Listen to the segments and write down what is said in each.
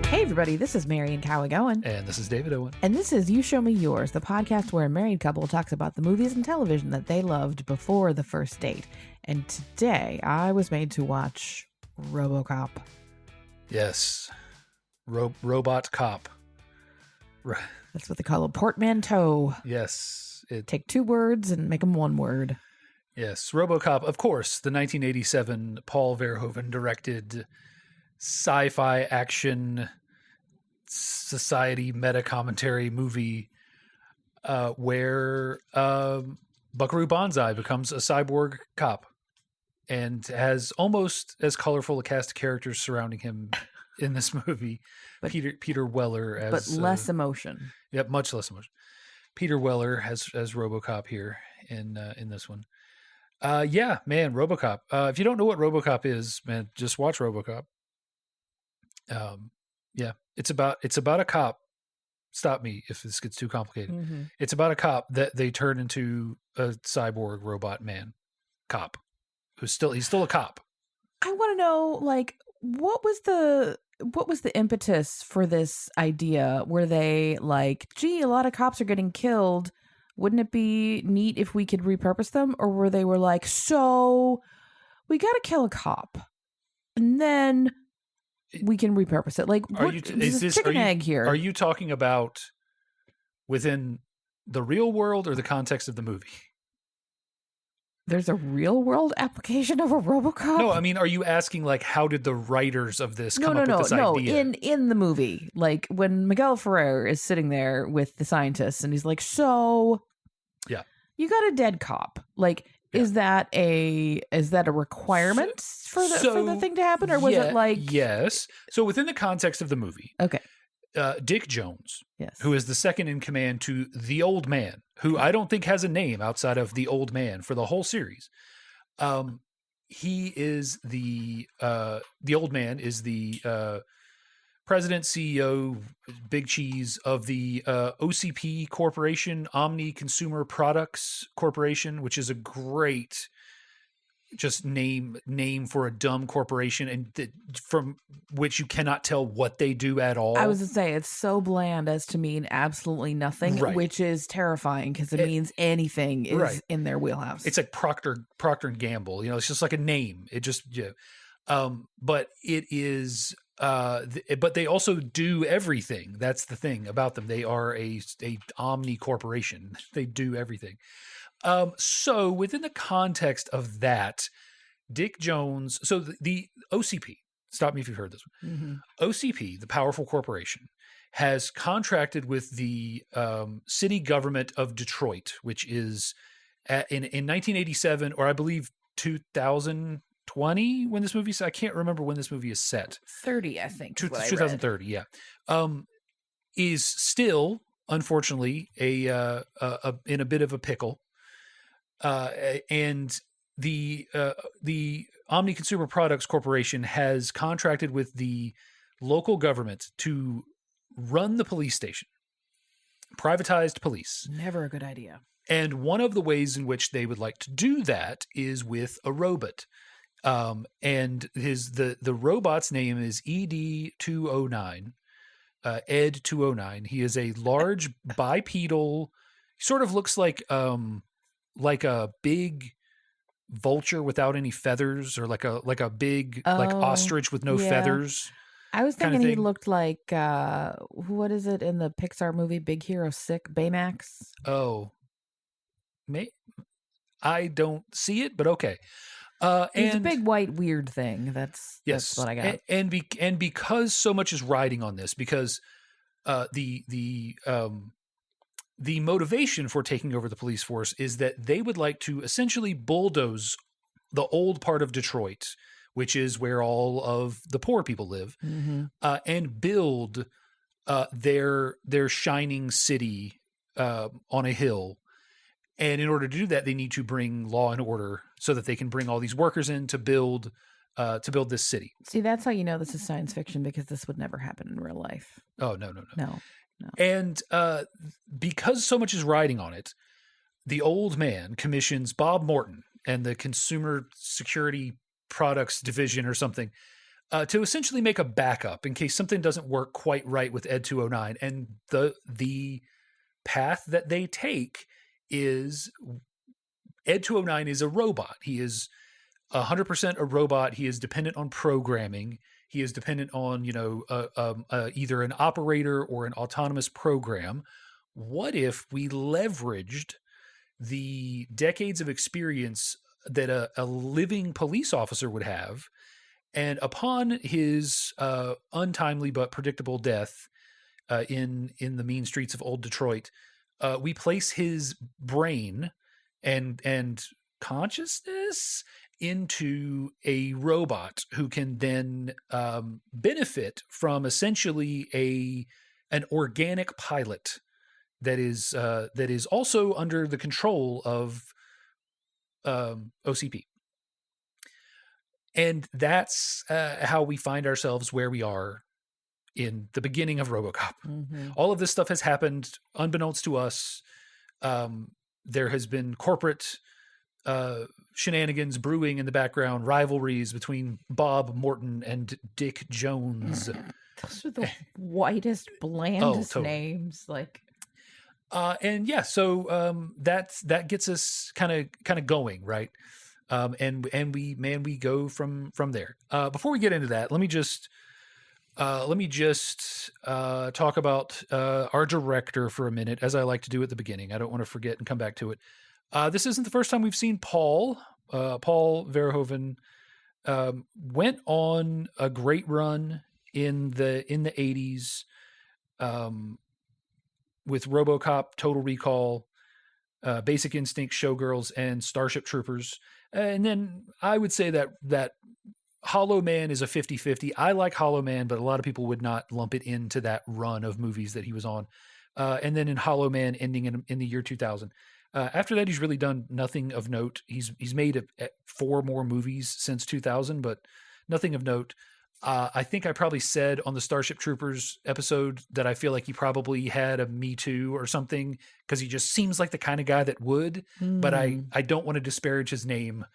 Hey everybody, this is Marian Cowagowan. And this is David Owen. And this is You Show Me Yours, the podcast where a married couple talks about the movies and television that they loved before the first date. And today, I was made to watch Robocop. Yes. Robot cop. That's what they call a portmanteau. Yes. Take two words and make them one word. Yes. Robocop, of course, the 1987 Paul Verhoeven directed sci-fi action society meta commentary movie where Buckaroo Banzai becomes a cyborg cop and has almost as colorful a cast of characters surrounding him in this movie. But, Peter Weller as but less emotion. Yep, much less emotion. Peter Weller as RoboCop here in this one. Yeah, man, RoboCop. If you don't know what RoboCop is, man, just watch RoboCop. Yeah, it's about a cop. Stop me if this gets too complicated. Mm-hmm. It's about a cop that they turn into a cyborg robot man cop he's still a cop. I want to know, like, what was the impetus for this idea? Were they like, gee, a lot of cops are getting killed. Wouldn't it be neat if we could repurpose them? Or were they like, so we got to kill a cop and then we can repurpose it? Like, is this chicken egg here? Are you talking about within the real world or the context of the movie? There's a real world application of a Robocop? No, I mean, are you asking, like, how did the writers of this come up with this idea? No, in the movie. Like, when Miguel Ferrer is sitting there with the scientists and he's like, so yeah, you got a dead cop. Like, yeah. Is that a requirement for the thing to happen? Or was it like... Yes. So within the context of the movie... Okay. Dick Jones, yes, who is the second in command to the Old Man, who I don't think has a name outside of the Old Man for the whole series. He is the Old Man is the president, CEO, big cheese of the OCP Corporation, Omni Consumer Products Corporation, which is a great just name for a dumb corporation, and from which you cannot tell what they do at all. I was to say, it's so bland as to mean absolutely nothing, right, which is terrifying because it means anything is right in their wheelhouse. It's like Procter and Gamble, it's just like a name. It just, but it is, but they also do everything. That's the thing about them. They are a omni corporation. They do everything. So within the context of that, Dick Jones, so the OCP, stop me if you've heard this one. Mm-hmm. OCP, the powerful corporation, has contracted with the city government of Detroit, which is in 1987, or I believe 2020 when this movie, I can't remember when this movie is set. 30, I think. 2030, yeah. Is still, unfortunately, in a bit of a pickle. And the Omni Consumer Products Corporation has contracted with the local government to run the police station. Privatized police. Never a good idea. And one of the ways in which they would like to do that is with a robot. And the robot's name is ED-209, Ed-209. He is a large bipedal, sort of looks like a big vulture without any feathers, or like a big like ostrich with no feathers. I was thinking he looked like what is it in the Pixar movie Big Hero 6, Baymax? Oh, I don't see it, but okay. It's a big white weird thing. That's what I got. And because so much is riding on this, because the motivation for taking over the police force is that they would like to essentially bulldoze the old part of Detroit, which is where all of the poor people live, mm-hmm, and build their shining city on a hill. And in order to do that, they need to bring law and order so that they can bring all these workers in to build this city. See, that's how you know this is science fiction, because this would never happen in real life. Oh, no. No. And because so much is riding on it, the Old Man commissions Bob Morton and the Consumer Security Products Division or something to essentially make a backup in case something doesn't work quite right with Ed 209. And the path that they take is Ed 209 is a robot. He is 100% a robot. He is dependent on programming. He is dependent on, either an operator or an autonomous program. What if we leveraged the decades of experience that a living police officer would have, and upon his untimely but predictable death in the mean streets of old Detroit, we place his brain and consciousness into a robot who can then benefit from essentially an organic pilot that is also under the control of OCP. And that's how we find ourselves where we are in the beginning of Robocop. Mm-hmm. All of this stuff has happened unbeknownst to us. There has been corporate shenanigans brewing in the background, rivalries between Bob Morton and Dick Jones. Those are the whitest, blandest names. Like, and yeah, so that gets us kind of going, right? And we go from there. Before we get into that, let me just talk about our director for a minute, as I like to do at the beginning. I don't want to forget and come back to it. This isn't the first time we've seen Paul. Paul Verhoeven went on a great run in the 80s with RoboCop, Total Recall, Basic Instinct, Showgirls, and Starship Troopers. And then I would say that Hollow Man is a 50-50. I like Hollow Man, but a lot of people would not lump it into that run of movies that he was on. And then in Hollow Man ending in the year 2000. After that, he's really done nothing of note. He's made 4 more movies since 2000, but nothing of note. I think I probably said on the Starship Troopers episode that I feel like he probably had a Me Too or something, because he just seems like the kind of guy that would, but I don't want to disparage his name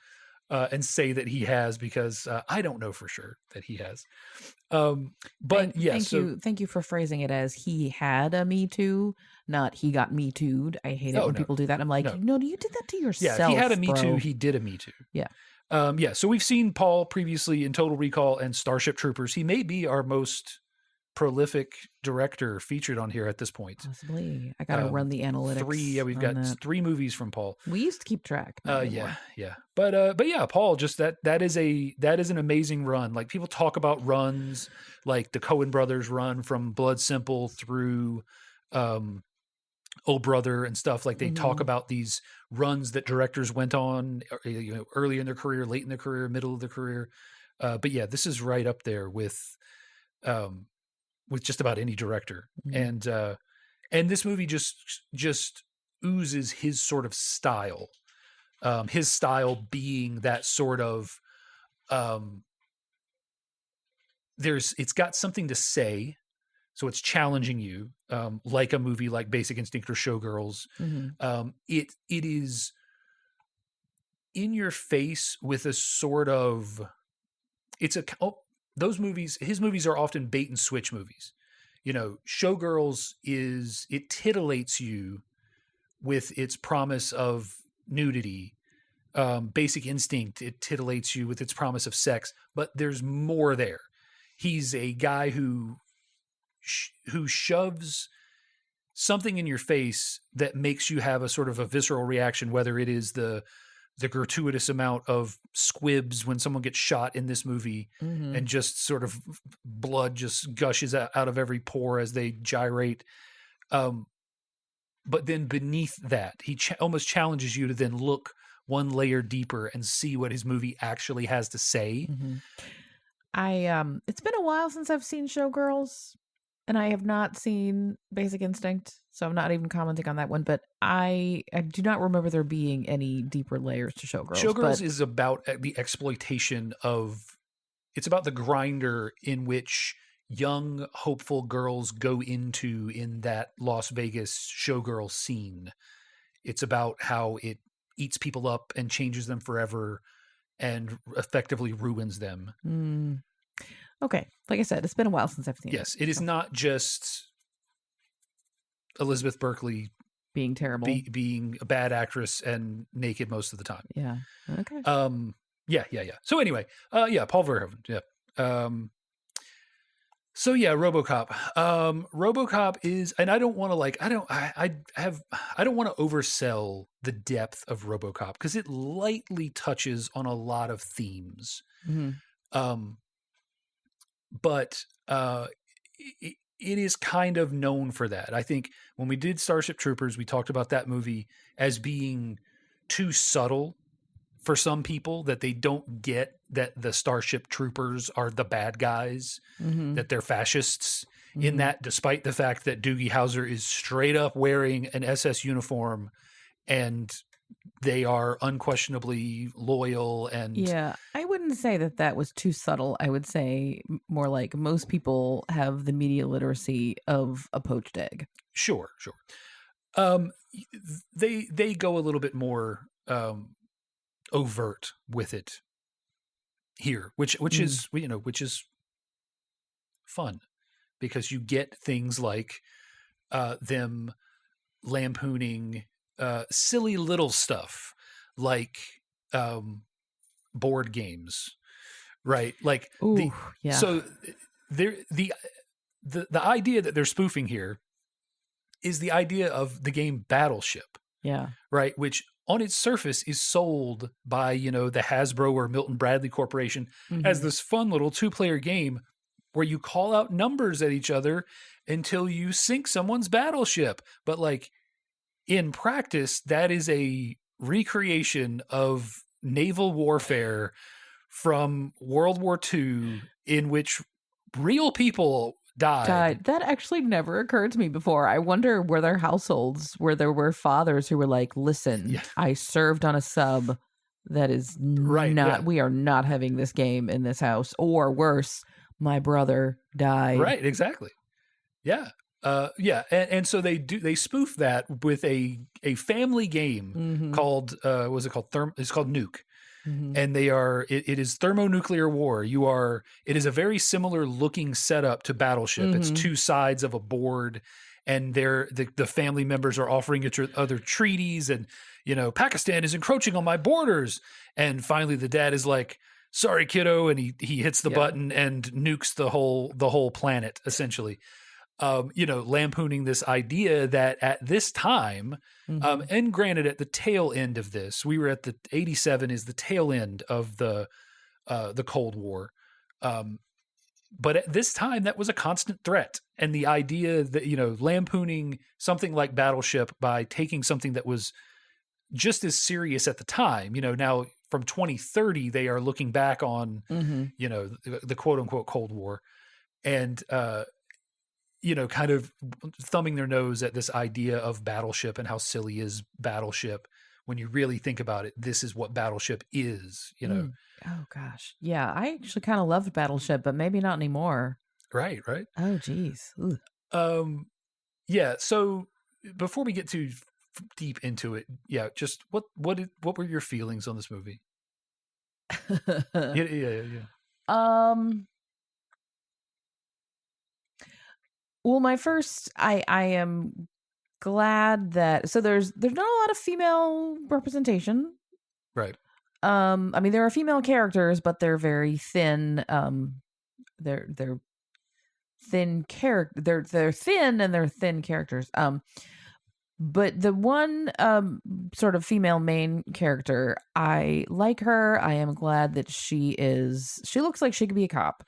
and say that he has, because I don't know for sure that he has. But yes, thank you for phrasing it as he had a Me Too, not he got Me Too'd. I hate it when people do that. I'm like, no, you did that to yourself. Yeah, if he had a Me bro. Too, he did a Me Too. Yeah. So we've seen Paul previously in Total Recall and Starship Troopers. He may be our most prolific director featured on here at this point. Possibly. I got to run the analytics. We've got 3 movies from Paul. We used to keep track. Yeah. But yeah, Paul, just that is an amazing run. Like, people talk about runs, like the Coen brothers run from Blood Simple through Oh Brother and stuff. Like, they talk about these runs that directors went on, early in their career, late in their career, middle of their career. But yeah, this is right up there with just about any director. And this movie just oozes his sort of style. His style being that sort of it's got something to say. So it's challenging you, like a movie like Basic Instinct or Showgirls. It is in your face with a sort of, those movies, his movies are often bait and switch movies. Showgirls it titillates you with its promise of nudity. Basic Instinct, it titillates you with its promise of sex, but there's more there. He's a guy who shoves something in your face that makes you have a sort of a visceral reaction, whether it is the gratuitous amount of squibs when someone gets shot in this movie and just sort of blood just gushes out of every pore as they gyrate. But then beneath that, he almost challenges you to then look one layer deeper and see what his movie actually has to say. It's been a while since I've seen Showgirls, and I have not seen Basic Instinct, so I'm not even commenting on that one. But I do not remember there being any deeper layers to Showgirls. Showgirls is about the exploitation of. It's about the grinder in which young, hopeful girls go into in that Las Vegas showgirl scene. It's about how it eats people up and changes them forever and effectively ruins them. Okay. Like I said, it's been a while since I've seen it. Yes, it is not just Elizabeth Berkley Being terrible. being a bad actress and naked most of the time. Yeah. Okay. Yeah. So anyway, Paul Verhoeven. Yeah. So yeah, RoboCop. RoboCop is, and I don't want to I don't want to oversell the depth of RoboCop because it lightly touches on a lot of themes. Mm-hmm. But it is kind of known for that. I think when we did Starship Troopers, we talked about that movie as being too subtle for some people, that they don't get that the Starship Troopers are the bad guys, Mm-hmm. that they're fascists. Mm-hmm. In that, despite the fact that Doogie Howser is straight up wearing an SS uniform and they are unquestionably loyal and Yeah, I wouldn't say that that was too subtle. I would say more like most people have the media literacy of a poached egg. Sure. They go a little bit more overt with it here, which is which is fun because you get things like them lampooning silly little stuff like board games, right? Like Ooh, yeah. so the idea that they're spoofing here is the idea of the game Battleship, Yeah. right? Which on its surface is sold by, the Hasbro or Milton Bradley Corporation as this fun little 2-player game where you call out numbers at each other until you sink someone's battleship. But like in practice, that is a recreation of naval warfare from World War II in which real people died. That actually never occurred to me before. I wonder, were there households where there were fathers who were like, listen, I served on a sub that is we are not having this game in this house, or worse, my brother died. Right, exactly. Yeah. And so they spoof that with a family game called it's called Nuke. And it is thermonuclear war. It is a very similar looking setup to Battleship. It's two sides of a board, and the family members are offering each other treaties, and Pakistan is encroaching on my borders. And finally the dad is like, sorry kiddo, and he hits the button and nukes the whole planet essentially. Lampooning this idea that at this time, and granted, at the tail end of this, we were at the 87 is the tail end of the Cold War. But at this time, that was a constant threat. And the idea that, lampooning something like Battleship by taking something that was just as serious at the time, now from 2030, they are looking back on, the quote unquote Cold War and, kind of thumbing their nose at this idea of Battleship and how silly is Battleship. When you really think about it, this is what Battleship is, Oh gosh. Yeah, I actually kind of loved Battleship, but maybe not anymore. Right. Oh geez. Yeah. So before we get too deep into it, just what were your feelings on this movie? Yeah. Well, my first, I am glad that there's not a lot of female representation. Right. I mean, there are female characters, but they're very thin. They're thin they're thin and they're thin characters. But the one sort of female main character, I like her. I am glad that she looks like she could be a cop.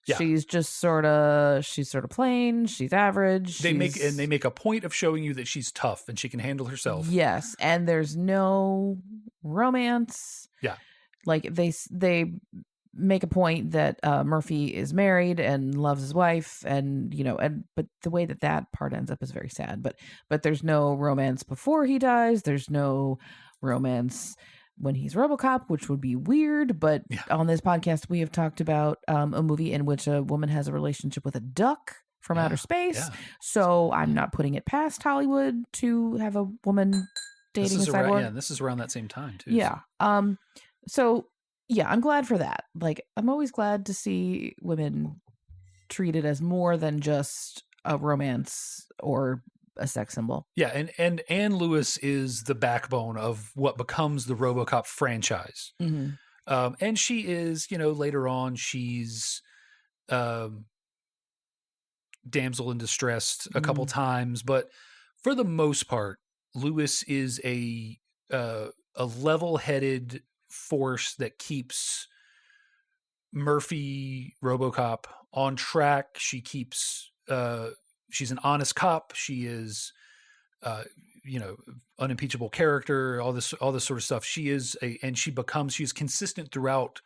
Yeah. She's sort of plain. She's average. They make a point of showing you that she's tough and she can handle herself. Yes, and there's no romance. Yeah, like they make a point that Murphy is married and loves his wife, and but the way that part ends up is very sad. But there's no romance before he dies. There's no romance when he's Robocop, which would be weird. But on this podcast, we have talked about a movie in which a woman has a relationship with a duck from outer space. Yeah. So I'm not putting it past Hollywood to have a woman dating a cyborg. This is around that same time too. Yeah. So yeah, I'm glad for that. Like, I'm always glad to see women treated as more than just a romance or a sex symbol. Yeah, and Anne Lewis is the backbone of what becomes the RoboCop franchise. Mm-hmm. And she is, you know, later on she's um, damsel in distress a couple Mm. times, but for the most part, Lewis is a level-headed force that keeps Murphy RoboCop on track. She keeps she's an honest cop. She is uh, you know, unimpeachable character, all this sort of stuff. She is and she's consistent throughout,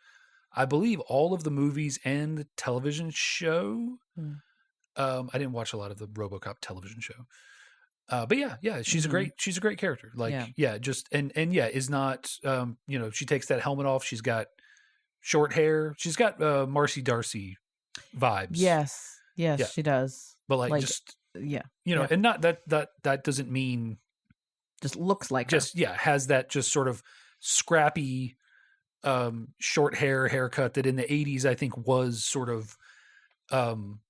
I believe, all of the movies and the television show. Mm. I didn't watch a lot of the RoboCop television show. But yeah, Mm-hmm. she's a great character. Like, Yeah. yeah, just and yeah, is not you know, she takes that helmet off. She's got short hair. She's got Marcy Darcy vibes. Yes. Yes, Yeah, she does. but like Like, just yeah. you know, Yeah. and not that doesn't mean Just looks like her. just yeah, has that just sort of scrappy short haircut that in the 80s I think was sort of um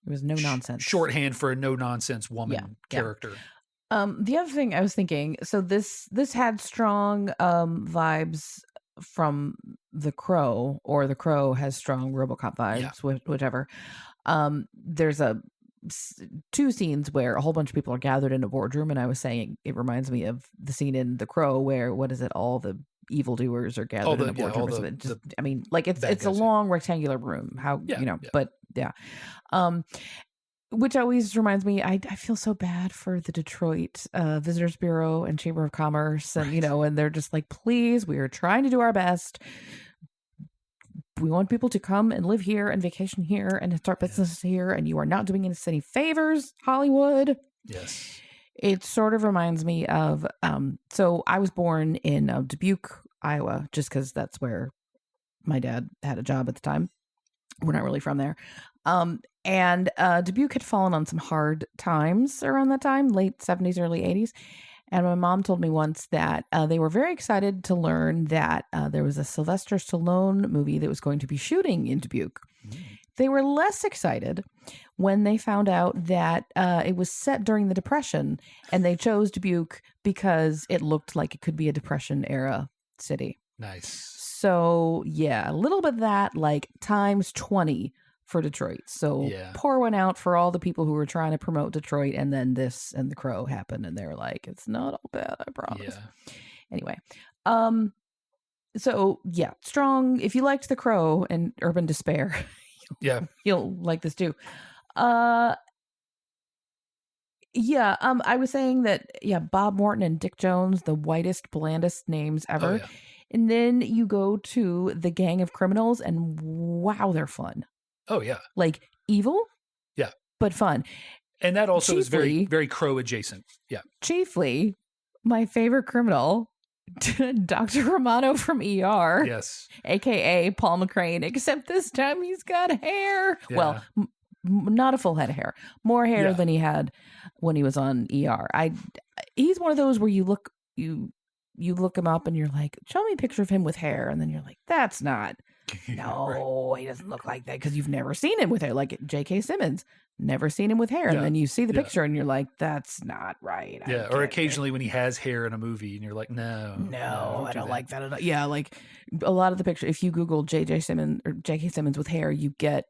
It was no nonsense. shorthand for a no nonsense Yeah. woman Yeah. character. The other thing I was thinking, so this had strong vibes from The Crow, or The Crow has strong RoboCop vibes, whichever. There's two scenes where a whole bunch of people are gathered in a boardroom, and I was saying it reminds me of the scene in The Crow where, what is it, all the evildoers are gathered in a boardroom or something. Just, I mean, like it's a long rectangular room. How but yeah. Which always reminds me, I feel so bad for the Detroit Visitors Bureau and Chamber of Commerce, and and they're just like, please, we are trying to do our best. We want people to come and live here and vacation here and start businesses here, and you are not doing us any favors, Hollywood. Yes. It sort of reminds me of, so I was born in Dubuque, Iowa, just because that's where my dad had a job at the time. We're not really from there. And Dubuque had fallen on some hard times around that time, late 70s, early 80s. And my mom told me once that they were very excited to learn that there was a Sylvester Stallone movie that was going to be shooting in Dubuque. They were less excited when they found out that it was set during the Depression, and they chose Dubuque because it looked like it could be a Depression era city. Nice. So yeah, a little bit of that, like times 20 for Detroit. So pour one out for all the people who were trying to promote Detroit, and then this and The Crow happened, and they were like, it's not all bad, I promise. Yeah. Anyway, so yeah, strong. If you liked The Crow and Urban Despair, you'll like this too. I was saying that Bob Morton and Dick Jones, the whitest, blandest names ever. Oh, yeah. And then you go to the Gang of Criminals, and wow, they're fun. Oh yeah, like evil, but fun. And that also is very, very Crow adjacent. Yeah. Chiefly, my favorite criminal, Dr. Romano from ER. Yes. AKA Paul McCrane, except this time he's got hair. Yeah. Well, not a full head of hair. More hair than he had when he was on ER. He's one of those where you look him up and you're like, show me a picture of him with hair. And then you're like, that's not. No, right. He doesn't look like that, because you've never seen him with hair. Like J.K. Simmons, never seen him with hair. And then you see the picture and you're like, that's not right. Yeah, or occasionally when he has hair in a movie and you're like, no, I don't like that at all. Yeah, like a lot of the picture, if you Google J.J. Simmons or J.K. Simmons with hair, you get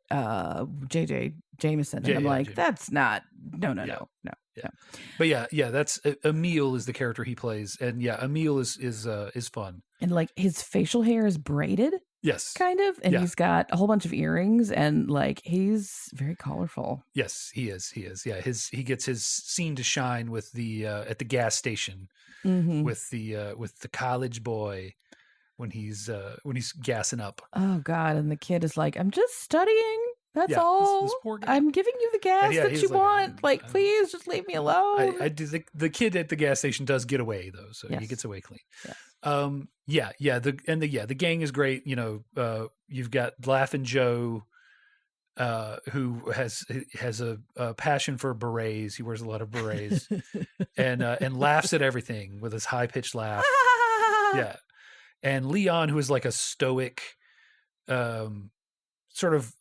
J.J. Jameson. And I'm like, that's not, no. Yeah. But yeah, that's Emil is the character he plays, and Emil is fun. And like his facial hair is braided. Yes. Kind of. And he's got a whole bunch of earrings, and like he's very colorful. Yes, he is. Yeah. He gets his scene to shine with the at the gas station with the college boy when he's gassing up. Oh God. And the kid is like, I'm just studying. That's all. This poor guy. I'm giving you the gas that you want. Like, please just leave me alone. I do. The kid at the gas station does get away though, so he gets away clean. Yeah. The gang is great. You've got Laughing Joe, who has a passion for berets. He wears a lot of berets, and laughs at everything with his high pitched laugh. Yeah. and Leon, who is like a stoic, um, sort of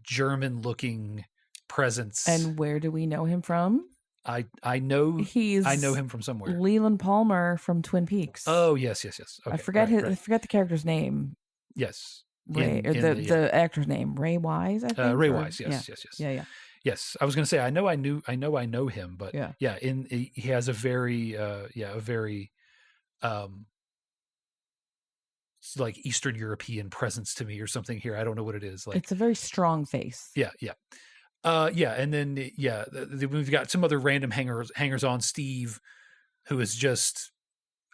German-looking presence. And where do we know him from? I know He's him from somewhere. Leland Palmer from Twin Peaks. Oh yes. Okay, I forget right. I forget the character's name. Yes. Ray, or the actor's name, Ray Wise, I think. Ray Wise, yes. Yeah. Yes, I was going to say I know him, but yeah, he has a very like Eastern European presence to me or something here. I don't know what it is. Like, it's a very strong face. Yeah. And then we've got some other random hangers on. Steve, who is just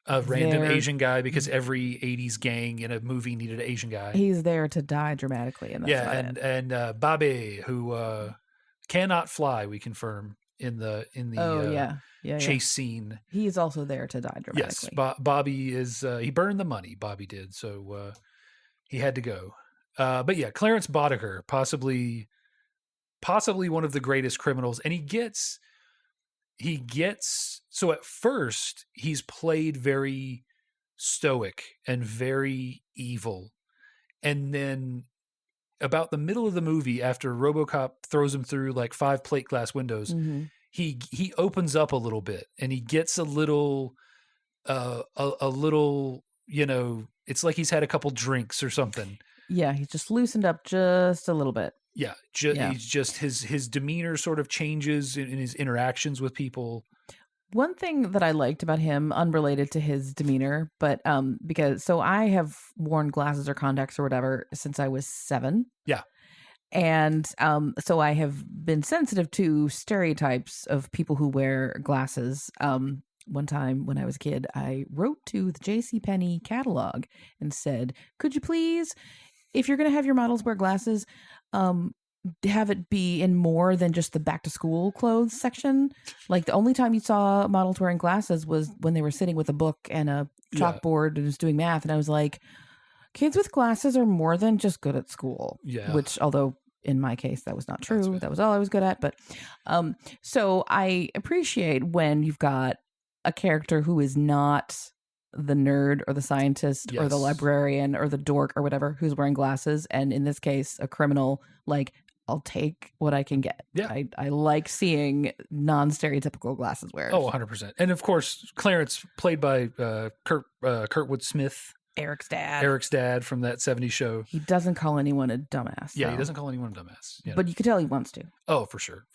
a random Asian guy because every 80s gang in a movie needed an Asian guy. He's there to die dramatically, and that's and Babe, who cannot fly, we confirm in the chase scene. He's also there to die dramatically. Yes, Bobby is he burned the money. Bobby did, so he had to go. But yeah, Clarence Boddicker, possibly one of the greatest criminals, and he gets so at first he's played very stoic and very evil, and then about the middle of the movie, after Robocop throws him through like 5 plate glass windows, he opens up a little bit, and he gets a little it's like he's had a couple drinks or something. Yeah, he's just loosened up just a little bit. Yeah, he's just his demeanor sort of changes in his interactions with people. One thing that I liked about him, unrelated to his demeanor, but because I have worn glasses or contacts or whatever since I was 7. Yeah. And so I have been sensitive to stereotypes of people who wear glasses. One time when I was a kid, I wrote to the JCPenney catalog and said, could you please, if you're going to have your models wear glasses, have it be in more than just the back to school clothes section. Like, the only time you saw models wearing glasses was when they were sitting with a book and a chalkboard and just doing math. And I was like, kids with glasses are more than just good at school. Yeah. Which, although in my case, that was not true. That was all I was good at. But so I appreciate when you've got a character who is not the nerd or the scientist or the librarian or the dork or whatever who's wearing glasses. And in this case, a criminal, like, I'll take what I can get. Yeah. I like seeing non-stereotypical glasses wearers. Oh, 100%. And of course, Clarence, played by Kurtwood Smith. Eric's dad from that 70s show. He doesn't call anyone a dumbass. Yeah, he doesn't call anyone a dumbass. Yeah. But you could tell he wants to. Oh, for sure.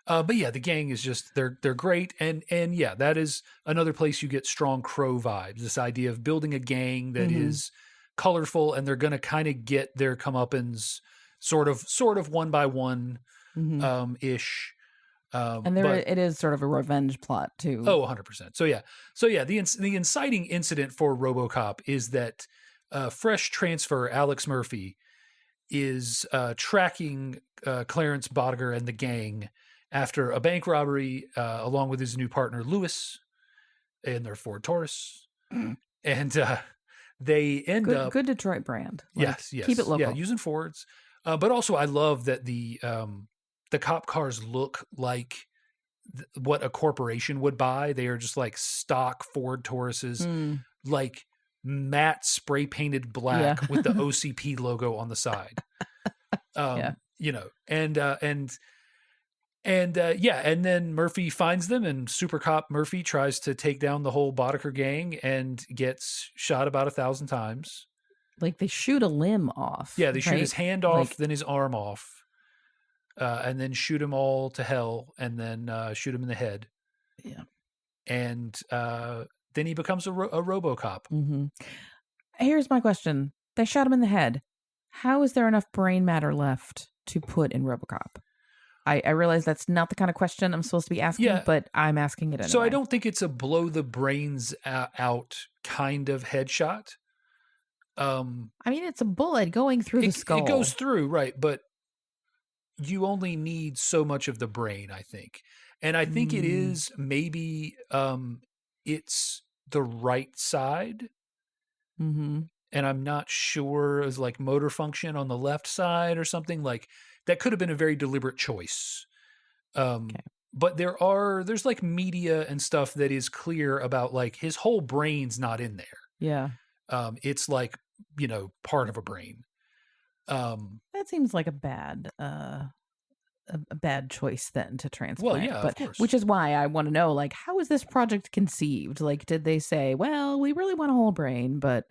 But yeah, the gang is just, they're great. And yeah, that is another place you get strong Crow vibes. This idea of building a gang that is colorful, and they're going to kind of get their comeuppance sort of one by one ish. And it is sort of a revenge plot too. Oh, 100%. So yeah, the inciting incident for RoboCop is that fresh transfer Alex Murphy is tracking Clarence Boddicker and the gang after a bank robbery, along with his new partner Lewis in their Ford Taurus, and they end up good Detroit brand. Like, yes, keep it local. Yeah, using Fords, but also I love that the cop cars look like what a corporation would buy. They are just like stock Ford Tauruses, like matte spray painted black with the OCP logo on the side. And then Murphy finds them, and Super Cop Murphy tries to take down the whole Boddicker gang and gets shot about 1,000 times. Like, they shoot a limb off. Yeah, they shoot his hand off, then his arm off, and then shoot him all to hell, and then shoot him in the head. Yeah. And then he becomes a RoboCop. Mm-hmm. Here's my question. They shot him in the head. How is there enough brain matter left to put in RoboCop? I realize that's not the kind of question I'm supposed to be asking, but I'm asking it anyway. So I don't think it's a blow the brains out kind of headshot. I mean, it's a bullet going through the skull. It goes through, right, but you only need so much of the brain, I think. And I think it is maybe it's the right side. Mm-hmm. And I'm not sure as like motor function on the left side or something. Like, that could have been a very deliberate choice. But there's like media and stuff that is clear about like his whole brain's not in there. Yeah. It's like, part of a brain. That seems like a bad choice then to Well, transplant, yeah, of but course. which is why I want to know, like, how is this project conceived? Like, did they say, well, we really want a whole brain, but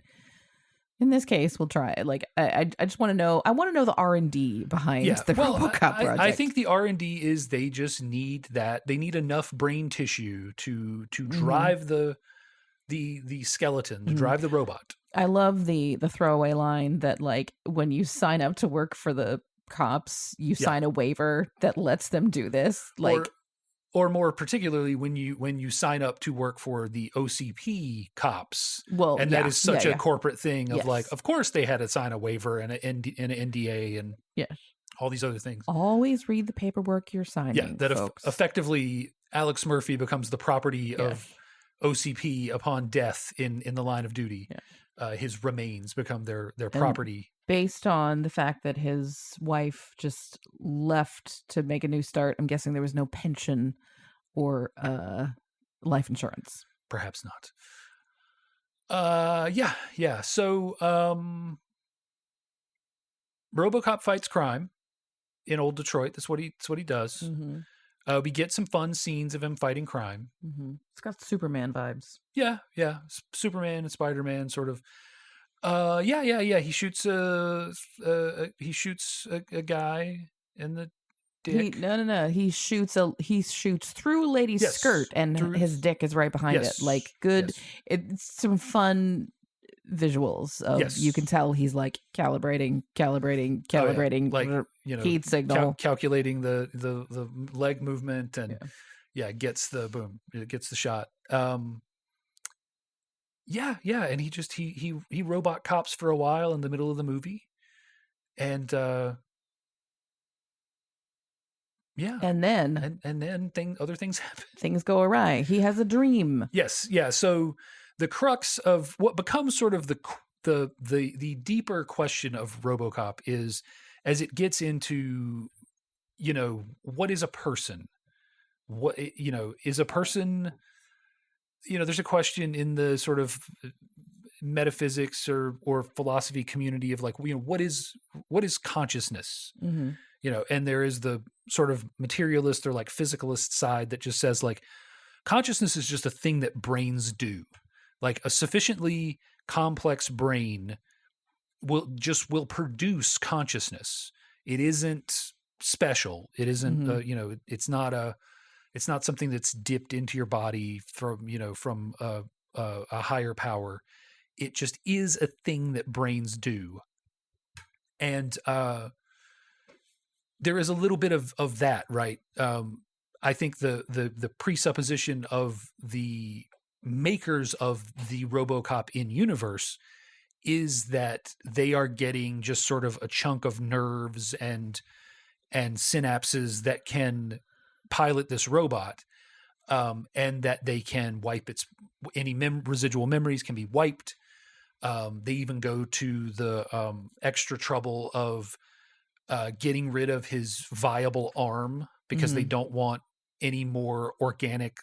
in this case we'll try it? Like, I just want to know. I want to know the R&D behind Yeah. the Well, Robocop I project. think the R&D is they just need that. They need enough brain tissue to Hmm. drive the skeleton, to Hmm. drive the robot. I love the throwaway line that, like, when you sign up to work for the cops, you Yeah. sign a waiver that lets them do this. Or Like, or more particularly when you sign up to work for the OCP cops, well, and that yeah, is yeah, such a yeah, corporate thing of like, yes, of course they had to sign a waiver and an NDA and yes. all these other things. Always read the paperwork you're Yeah, signing, that folks. effectively Alex Murphy becomes the property Yes, of OCP upon death in the line of duty. yes. His remains become their And property. based on the fact that his wife just left to make a new start, I'm guessing there was no pension or life insurance. Perhaps not. Yeah. So RoboCop fights crime in old Detroit. That's what he does. Mm-hmm. We get some fun scenes of him fighting crime. Mm-hmm. It's got Superman vibes. Yeah. Superman and Spider-Man sort of. Yeah. He shoots a guy in the He dick. no. He shoots through a lady's skirt Yes, and through. his dick is right behind it. Yes, Like, good. yes, It's some fun visuals of, you can yes. tell he's like calibrating, Oh yeah, like heat signal. calculating the leg movement and Yeah. yeah, gets the boom, it gets the shot. Yeah, and he robot cops for a while in the middle of the movie, and yeah, And then and then other things happen. things go awry. He has a dream. Yes, yeah. So the crux of what becomes sort of the deeper question of RoboCop is as it gets into what is a person? What is a person? There's a question in the sort of metaphysics or philosophy community of like what is consciousness? Mm-hmm. And there is the sort of materialist or like physicalist side that just says like consciousness is just a thing that brains do. Like a sufficiently complex brain will produce consciousness. It isn't special. It isn't Mm-hmm. it's not something that's dipped into your body from a higher power. It just is a thing that brains do. And there is a little bit of that, right? I think the presupposition of the makers of the RoboCop in universe is that they are getting just sort of a chunk of nerves and synapses that can pilot this robot, and that they can wipe any residual memories can be wiped. They even go to the extra trouble of getting rid of his viable arm because they Mm-hmm. don't want any more organic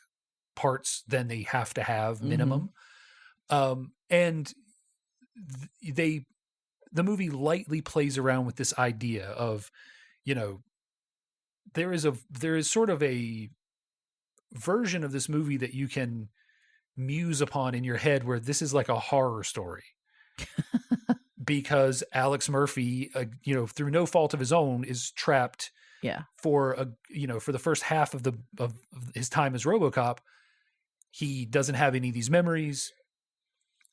parts than they have to have Mm-hmm. minimum. And the movie lightly plays around with this idea of, you know, there is sort of a version of this movie that you can muse upon in your head where this is like a horror story because Alex Murphy, through no fault of his own, is trapped Yeah. for for the first half of his time as RoboCop. He doesn't have any of these memories.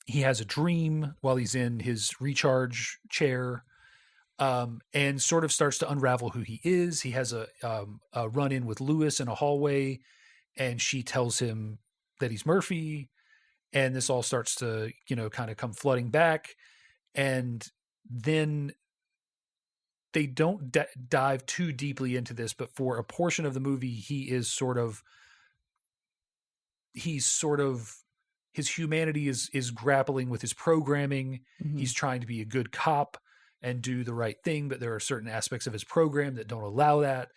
He has a dream while he's in his recharge chair, and sort of starts to unravel who he is. He has a run in with Lewis in a hallway, and she tells him that he's Murphy, and this all starts to kind of come flooding back, and then they don't dive too deeply into this, but for a portion of the movie, he's sort of his humanity is grappling with his programming. Mm-hmm. He's trying to be a good cop and do the right thing, but there are certain aspects of his program that don't allow that.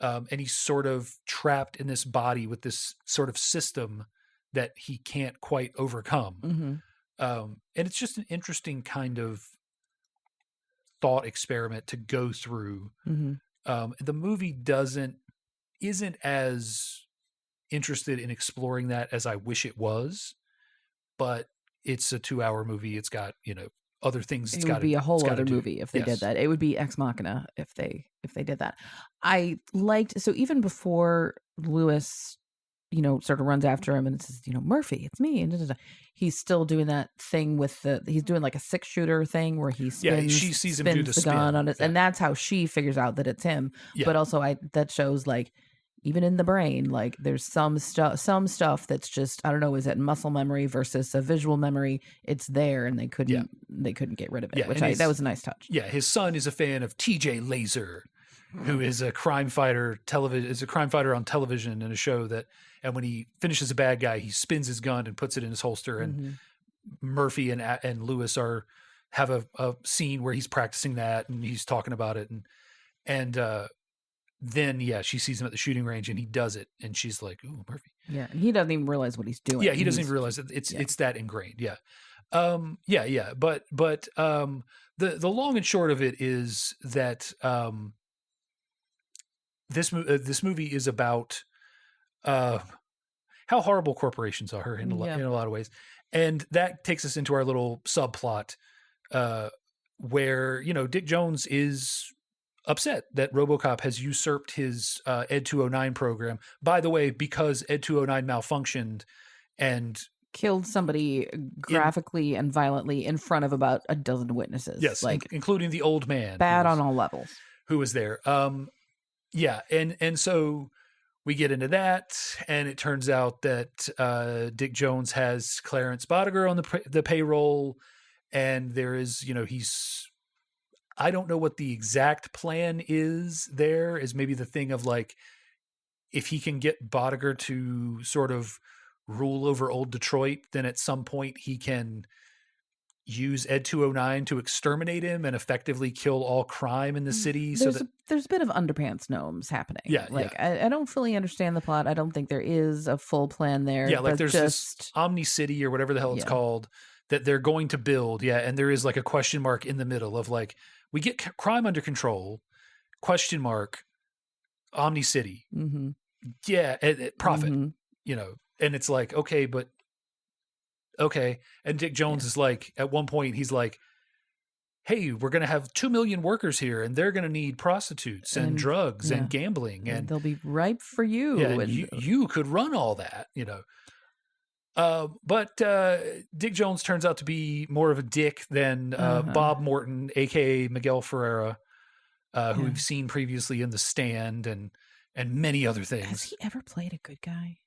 And he's sort of trapped in this body with this sort of system that he can't quite overcome. Mm-hmm. And it's just an interesting kind of thought experiment to go through. Mm-hmm. The movie isn't as interested in exploring that as I wish it was, but it's a 2-hour movie. It's got, other things It would be a it's whole got to other do. movie if they did Yes. that. It would be Ex Machina if they did that. I liked, so even before Lewis, sort of runs after him and says, Murphy, it's me, and he's still doing that thing with he's doing like a 6-shooter thing where he Yeah, she sees him do spins the the gun spin. on it, Yeah. and that's how she figures out that it's him. Yeah. But also, that shows like even in the brain, like there's some stuff that's just, I don't know, is it muscle memory versus a visual memory? It's there, and they couldn't get rid of it, Yeah, which and that was a nice touch. Yeah, his son is a fan of TJ Laser, who is a crime fighter on television in a show that, and when he finishes a bad guy, he spins his gun and puts it in his holster. And Mm-hmm. Murphy and Lewis have a scene where he's practicing that and he's talking about it, and then she sees him at the shooting range and he does it, and she's like, "Ooh, Murphy." Yeah, and he doesn't even realize what he's doing. Yeah, he doesn't even realize that it's that ingrained. Yeah. But the long and short of it is that this movie is about how horrible corporations are in a lot of ways, and that takes us into our little subplot where Dick Jones is upset that Robocop has usurped his Ed 209 program. By the way, because Ed 209 malfunctioned and killed somebody graphically and violently in front of about a dozen witnesses. Yes, including the old man. Bad on all levels. Who was there. And so we get into that, and it turns out that Dick Jones has Clarence Bodiger on the payroll, and there is, I don't know what the exact plan is there, is maybe the thing of like, if he can get Bodiger to sort of rule over old Detroit, then at some point he can use Ed 209 to exterminate him and effectively kill all crime in the city. There's a bit of underpants gnomes happening. Yeah. I don't fully understand the plot. I don't think there is a full plan there. Yeah, like there's this Omni City or whatever the hell it's called that they're going to build. Yeah, and there is like a question mark in the middle of like, we get crime under control, question mark, Omni City. Mm-hmm. Yeah, profit, and it's like, okay. And Dick Jones is like, at one point, he's like, hey, we're going to have 2 million workers here, and they're going to need prostitutes and drugs and gambling. And they'll be ripe for you. Yeah, and you could run all that, But Dick Jones turns out to be more of a dick than Bob Morton, a.k.a. Miguel Ferreira, who we've seen previously in The Stand and many other things. Has he ever played a good guy?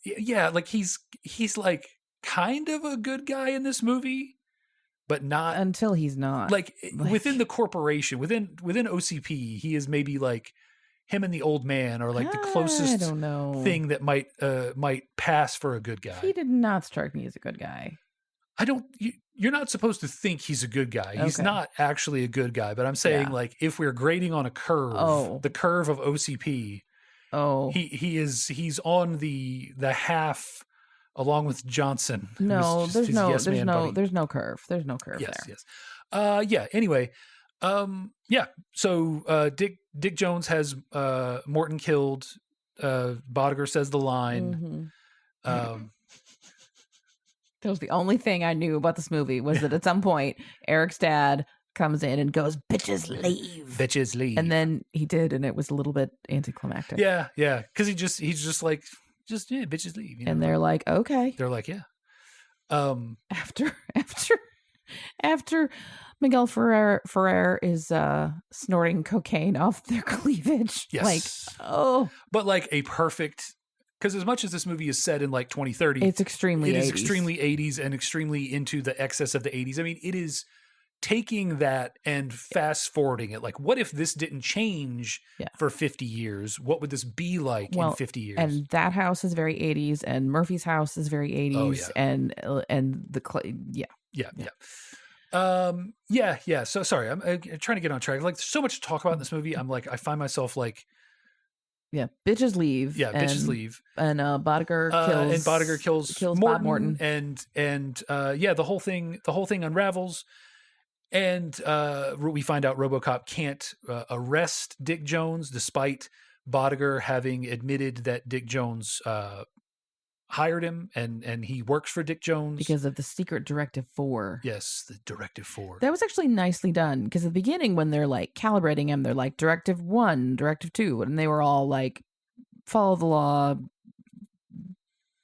Yeah, like he's like kind of a good guy in this movie, but not until he's not. Like within the corporation, within OCP, he is maybe like him and the old man are like the closest thing that might pass for a good guy. He did not strike me as a good guy. You're not supposed to think he's a good guy. He's not actually a good guy, but I'm saying like if we're grading on a curve, the curve of OCP, he's on the half along with Johnson. No, there's no curve. There's no curve there. Yes. Anyway, so Dick Jones has Morton killed. Bodiger says the line. Mm-hmm. That was the only thing I knew about this movie, was that at some point Eric's dad comes in and goes, "Bitches leave." Bitches leave. And then he did, and it was a little bit anticlimactic. Yeah. Because he's just like, bitches leave. And they're like, okay. They're like, yeah. After Miguel Ferrer is snorting cocaine off their cleavage. Yes. But like a perfect, because as much as this movie is set in like 2030, it's extremely 80s. It is extremely 80s and extremely into the excess of the 80s. I mean, it is taking that and fast forwarding it. Like, what if this didn't change for 50 years? What would this be like in 50 years? And that house is very 80s, and Murphy's house is very 80s, and So sorry, I'm trying to get on track. Like, there's so much to talk about in this movie. I'm like, I find myself like Yeah, bitches leave. Yeah, and, bitches leave. And Boddicker kills. And Boddicker kills Bob Morton. And the whole thing unravels. And we find out RoboCop can't arrest Dick Jones, despite Boddicker having admitted that Dick Jones hired him and he works for Dick Jones because of the secret Directive 4. Yes, the Directive 4. That was actually nicely done, because at the beginning, when they're like calibrating him, they're like Directive 1, Directive 2, and they were all like, follow the law,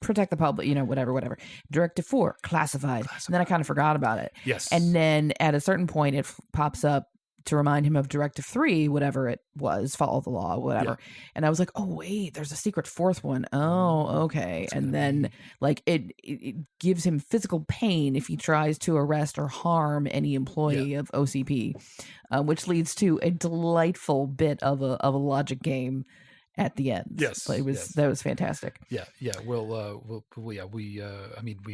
protect the public, whatever. Directive 4, classified. And then I kind of forgot about it. Yes. And then at a certain point, it pops up to remind him of Directive 3, whatever it was, follow the law, whatever. Yeah. And I was like, oh, wait, there's a secret fourth one. Oh, okay. And then like it gives him physical pain if he tries to arrest or harm any employee of OCP, which leads to a delightful bit of a logic game at the end. Yes. But that was fantastic. Yeah. Yeah. We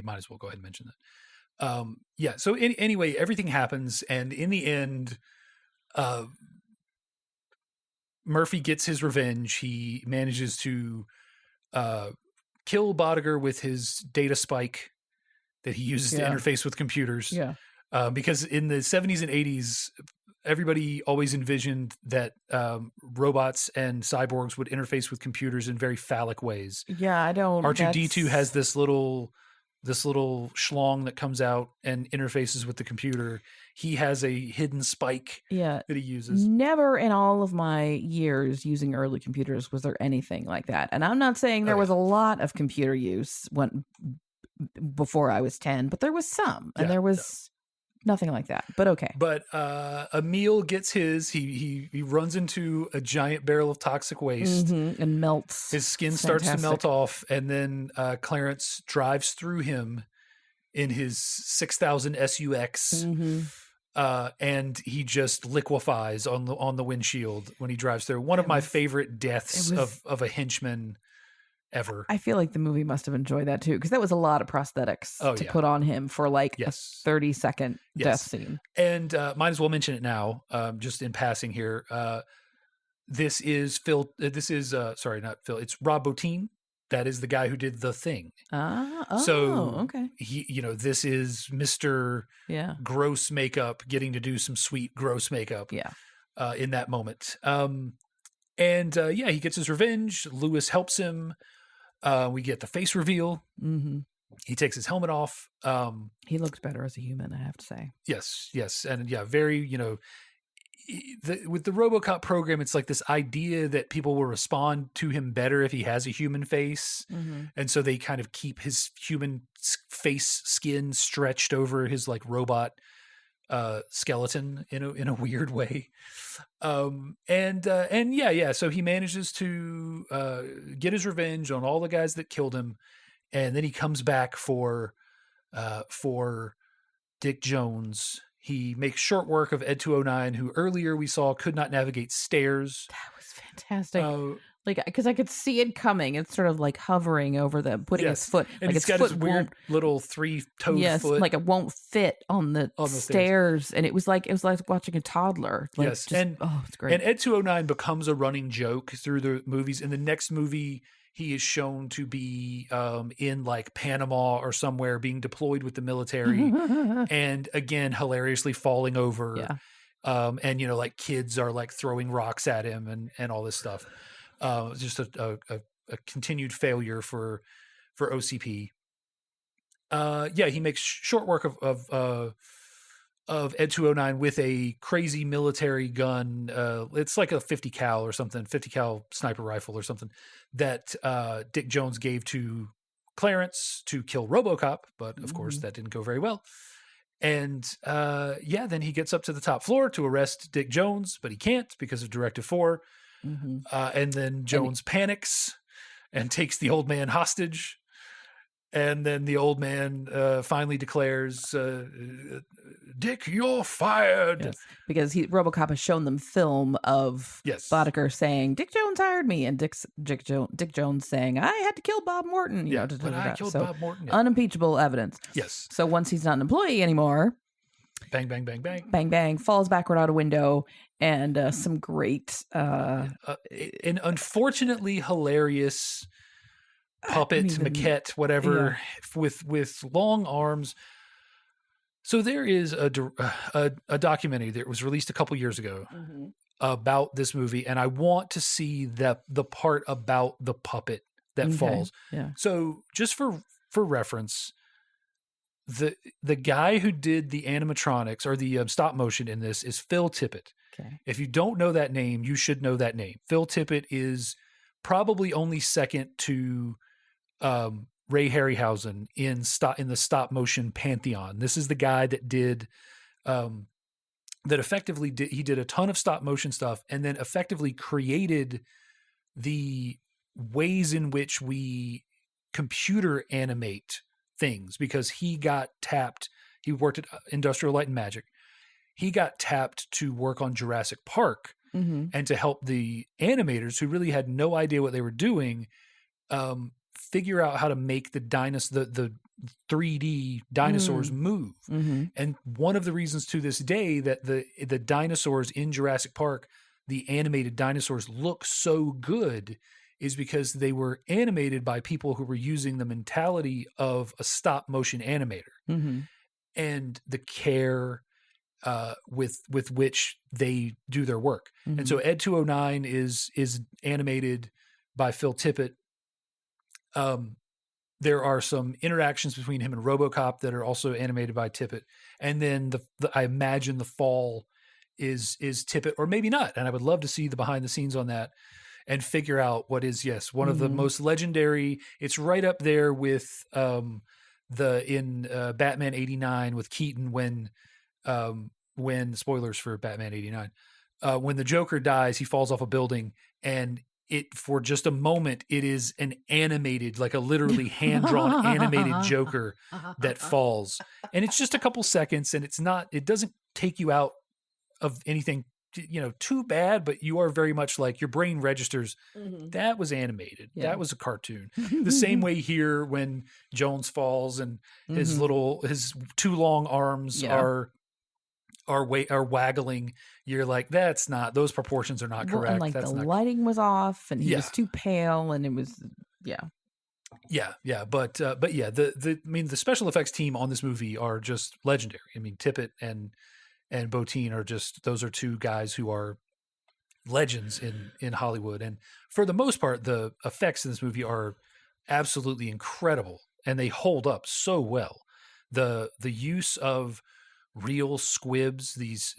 might as well go ahead and mention that. So anyway, everything happens. And in the end, Murphy gets his revenge. He manages to kill Boddicker with his data spike that he uses to interface with computers. Yeah. Because in the 70s and 80s, everybody always envisioned that robots and cyborgs would interface with computers in very phallic ways. Yeah, I don't. R2-D2 has this little schlong that comes out and interfaces with the computer. He has a hidden spike that he uses. Never in all of my years using early computers was there anything like that. And I'm not saying there was a lot of computer use before I was 10, but there was some. And there was nothing like that. But okay. But Emil gets his. He runs into a giant barrel of toxic waste and melts. His skin starts to melt off, and then Clarence drives through him in his 6000 SUX, and he just liquefies on the windshield when he drives through. One of my favorite deaths of a henchman ever. I feel like the movie must have enjoyed that too, because that was a lot of prosthetics to put on him for like a 30-second death scene. And might as well mention it now, just in passing here. This is Phil. Sorry, not Phil. It's Rob Bottin. That is the guy who did The Thing. Okay. This is Mr. Gross Makeup getting to do some sweet gross makeup. In that moment. He gets his revenge. Lewis helps him. We get the face reveal. He takes his helmet off. He looks better as a human, I have to say. Yes. And very, with the Robocop program, it's like this idea that people will respond to him better if he has a human face. And so they kind of keep his human face skin stretched over his like robot skeleton in a weird way. So he manages to get his revenge on all the guys that killed him, and then he comes back for Dick Jones. He makes short work of Ed 209, who earlier we saw could not navigate stairs. That was fantastic. Because I could see it coming. It's sort of like hovering over them, putting his foot. And it's got his weird little 3-toed foot. Like it won't fit on the stairs. And it was like watching a toddler. It's great. And Ed 209 becomes a running joke through the movies. In the next movie, he is shown to be in like Panama or somewhere, being deployed with the military, and again hilariously falling over. And like kids are like throwing rocks at him and all this stuff. Just a continued failure for OCP. He makes short work of Ed 209 with a crazy military gun. It's like a 50 cal or something, 50 cal sniper rifle or something that Dick Jones gave to Clarence to kill RoboCop, but of course that didn't go very well. And then he gets up to the top floor to arrest Dick Jones, but he can't because of Directive 4. And then Jones panics and takes the old man hostage. And then the old man finally declares, Dick, you're fired. Yes, because RoboCop has shown them film of Boddicker saying, Dick Jones hired me. And Dick Jones saying, I had to kill Bob Morton. I killed Bob Morton. Unimpeachable evidence. Yes. So once he's not an employee anymore, bang, bang, bang, bang. Bang bang, falls backward out a window, and some great An unfortunately hilarious I don't puppet even maquette, yeah. whatever, with long arms. So there is a documentary that was released a couple years ago Mhm. about this movie, and I want to see the part about the puppet that Okay. falls. Yeah. So just for reference, the guy who did the animatronics or the stop motion in this is Phil Tippett. Okay. If you don't know that name, you should know that name. Phil Tippett is probably only second to Ray Harryhausen in the stop motion pantheon. This is the guy that did um, that effectively did a ton of stop motion stuff and then effectively created the ways in which we computer animate things because he got tapped. He worked at Industrial Light and Magic. He got tapped to work on Jurassic Park Mhm. and to help the animators who really had no idea what they were doing figure out how to make the 3D dinosaurs move. Mhm. And one of the reasons to this day that the dinosaurs in Jurassic Park, the animated dinosaurs, look so good is because they were animated by people who were using the mentality of a stop motion animator Mhm. and the care with which they do their work. And so Mhm. Ed 209 is animated by Phil Tippett. There are some interactions between him and Robocop that are also animated by Tippett. And then I imagine the fall is Tippett or maybe not. And I would love to see the behind the scenes on that and figure out what is, yes, one of the Mhm. most legendary. It's right up there with Batman 89 with Keaton when spoilers for Batman 89, when the Joker dies, he falls off a building and it for just a moment it is an animated, like a literally hand drawn animated Joker that falls, and it's just a couple seconds, and it doesn't take you out of anything too bad, but you are very much like your brain registers Mhm. that was animated, Yeah. that was a cartoon. The same way here when Jones falls and his Mhm. his two long arms Yeah. are waggling, you're like, that's not, those proportions are not Well, and correct. like the That's not, lighting was off, and he yeah, was too pale, and it was yeah. yeah. But yeah, I mean, the special effects team on this movie are just legendary. I mean, Tippett and Bottin are just, those are two guys who are legends in Hollywood. And for the most part, the effects in this movie are absolutely incredible and they hold up so well. The use of real squibs, these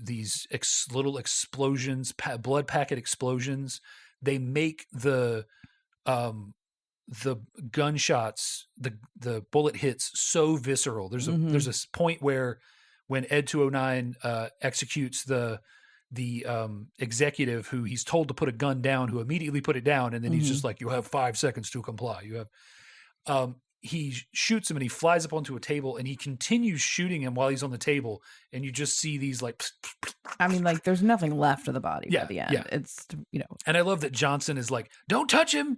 little explosions, blood packet explosions. They make um, the gunshots, the bullet hits so visceral. There's Mhm. a point where when Ed 209 executes the executive who he's told to put a gun down, who immediately put it down, and then he's just Mhm. like, "You have 5 seconds to comply." He shoots him and he flies up onto a table and he continues shooting him while he's on the table, and you just see these like, I mean, like, there's nothing left of the body by yeah, the yeah. end. It's And I love that Johnson is like, "Don't touch him."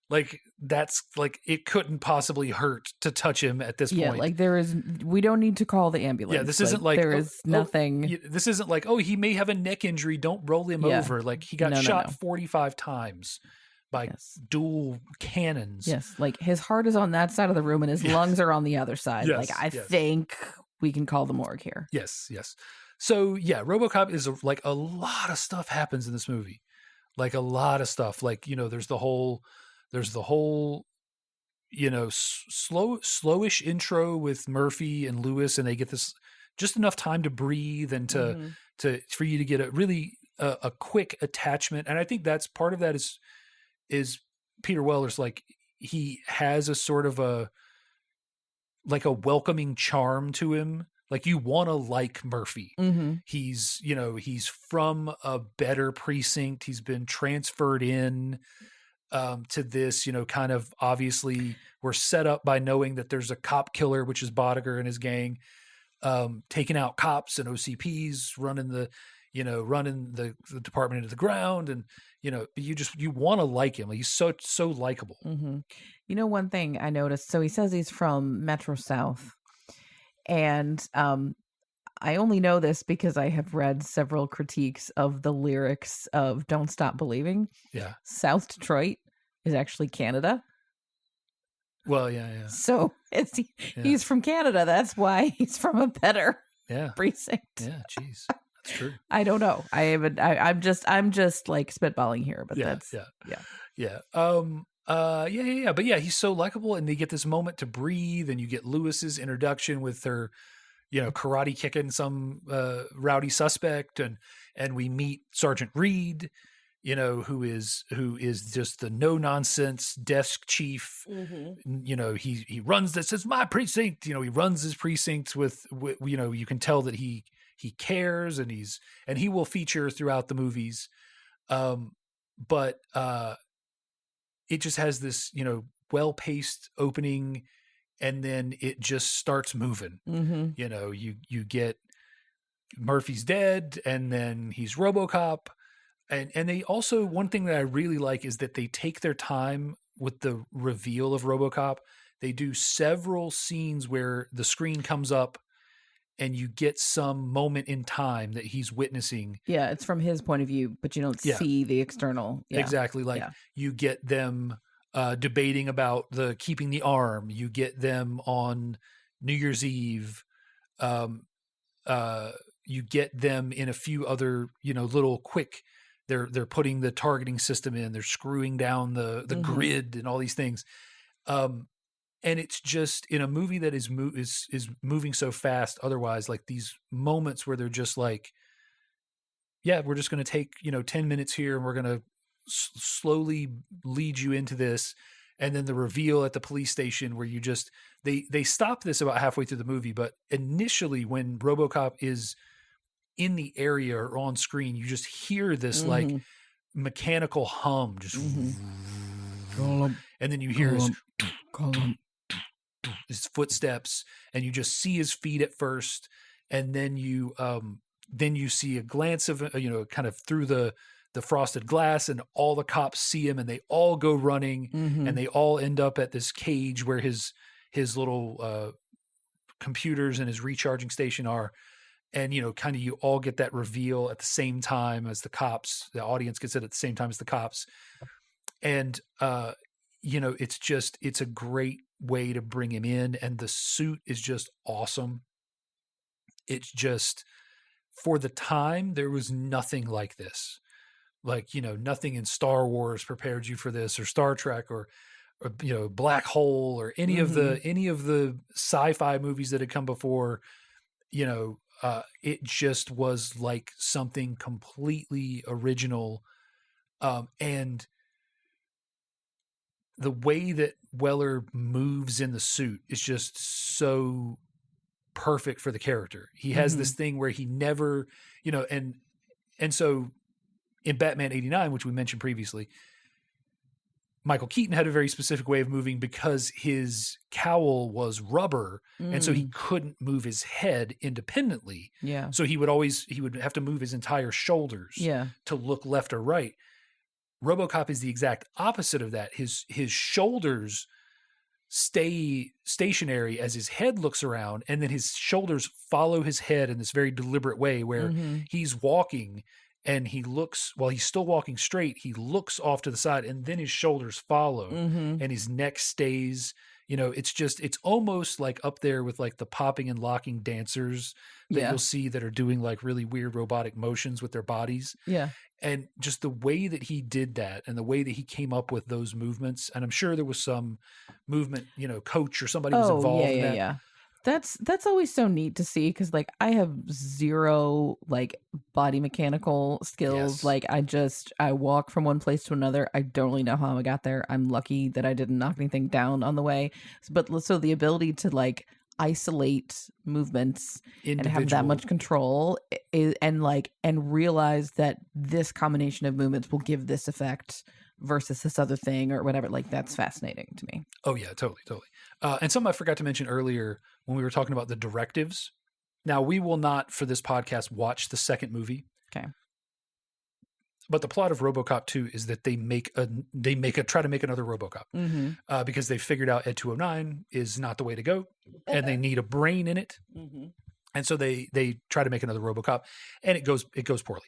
Like that's like it couldn't possibly hurt to touch him at this yeah, point. like we don't need to call the Yeah, ambulance. this Like isn't like, there is nothing. this isn't like, oh, he may have a neck injury, don't roll him Yeah. over. Like he got No, no, shot no. 45 times by Yes. dual cannons. Yes, like his heart is on that side of the room and his Yeah. lungs are on the other side. Yes, Like I yes. think we can call the morgue here. Yes, yes. So yeah, RoboCop is like a lot of stuff happens in this movie. Like a lot of stuff. Like, there's the whole slowish intro with Murphy and Lewis, and they get this just enough time to breathe and Mhm. for you to get a really a quick attachment. And I think that's part of that is Peter Weller's, like, he has a sort of a welcoming charm to him. Like you want to like Murphy. Mhm. He's from a better precinct. He's been transferred in to this, kind of obviously we're set up by knowing that there's a cop killer, which is Bodiger and his gang, taking out cops and OCPs, running the department into the ground. And, you want to like him. Like, he's so likable. Mhm. One thing I noticed, so he says he's from Metro South, and I only know this because I have read several critiques of the lyrics of Don't Stop Believing. Yeah. South Detroit is actually Canada. Well, yeah. So Yeah. he's from Canada. That's why he's from a better Yeah. precinct. Yeah. Jeez. That's true. I don't know. I'm just like spitballing here, but Yeah. that's Yeah. Yeah. But yeah, he's so likable, and they get this moment to breathe, and you get Lewis's introduction with her, karate kicking some rowdy suspect, and we meet Sergeant Reed, who is just the no nonsense desk chief. He runs this as my precinct. He runs his precincts with you can tell that he cares, and he will feature throughout the movies. But it just has this, well-paced opening, and then it just starts moving. You get Murphy's dead, and then he's Robocop. And they also, one thing that I really like is that they take their time with the reveal of Robocop. They do several scenes where the screen comes up and you get some moment in time that he's witnessing. Yeah, it's from his point of view, but you don't see the external. Yeah. Exactly. Like you get them debating about keeping the arm. You get them on New Year's Eve. You get them in a few other, little quick. They're putting the targeting system in. They're screwing down the grid and all these things. And it's just in a movie that is moving so fast. Otherwise, like these moments where they're just like, yeah, we're just going to take 10 minutes here, and we're going to slowly lead you into this, and then the reveal at the police station where you just they stop this about halfway through the movie. But initially, when RoboCop is in the area or on screen, you just hear this like mechanical hum, just, and then you hear his footsteps, and you just see his feet at first, and then you see a glance of kind of through the frosted glass, and all the cops see him, and they all go running, and they all end up at this cage where his little computers and his recharging station are. And, kind of you all get that reveal at the same time as the cops. The audience gets it at the same time as the cops. And, it's a great way to bring him in. And the suit is just awesome. It's just, for the time, there was nothing like this. Like, nothing in Star Wars prepared you for this, or Star Trek, or Black Hole, or any of the sci-fi movies that had come before. It just was like something completely original. And the way that Weller moves in the suit is just so perfect for the character. He has this thing where he never, and so in Batman 89, which we mentioned previously, Michael Keaton had a very specific way of moving because his cowl was rubber, and so he couldn't move his head independently. Yeah. So he would have to move his entire shoulders to look left or right. RoboCop is the exact opposite of that. His shoulders stay stationary as his head looks around, and then his shoulders follow his head in this very deliberate way where he's walking, and he looks, while he's still walking straight, he looks off to the side, and then his shoulders follow, and his neck stays. It's almost like up there with like the popping and locking dancers that you'll see that are doing like really weird robotic motions with their bodies. Yeah. And just the way that he did that, and the way that he came up with those movements. And I'm sure there was some movement, coach or somebody was involved in that. Yeah. That's always so neat to see, because like I have zero like body mechanical skills. Yes. Like I walk from one place to another. I don't really know how I got there. I'm lucky that I didn't knock anything down on the way. But so the ability to like isolate movements and have that much control and realize that this combination of movements will give this effect versus this other thing or whatever, like that's fascinating to me. Oh yeah, totally. And something I forgot to mention earlier when we were talking about the directives. Now, we will not, for this podcast, watch the second movie. Okay. But the plot of RoboCop 2 is that they try to make another RoboCop because they figured out Ed 209 is not the way to go, and they need a brain in it. And so they try to make another RoboCop, and it goes poorly.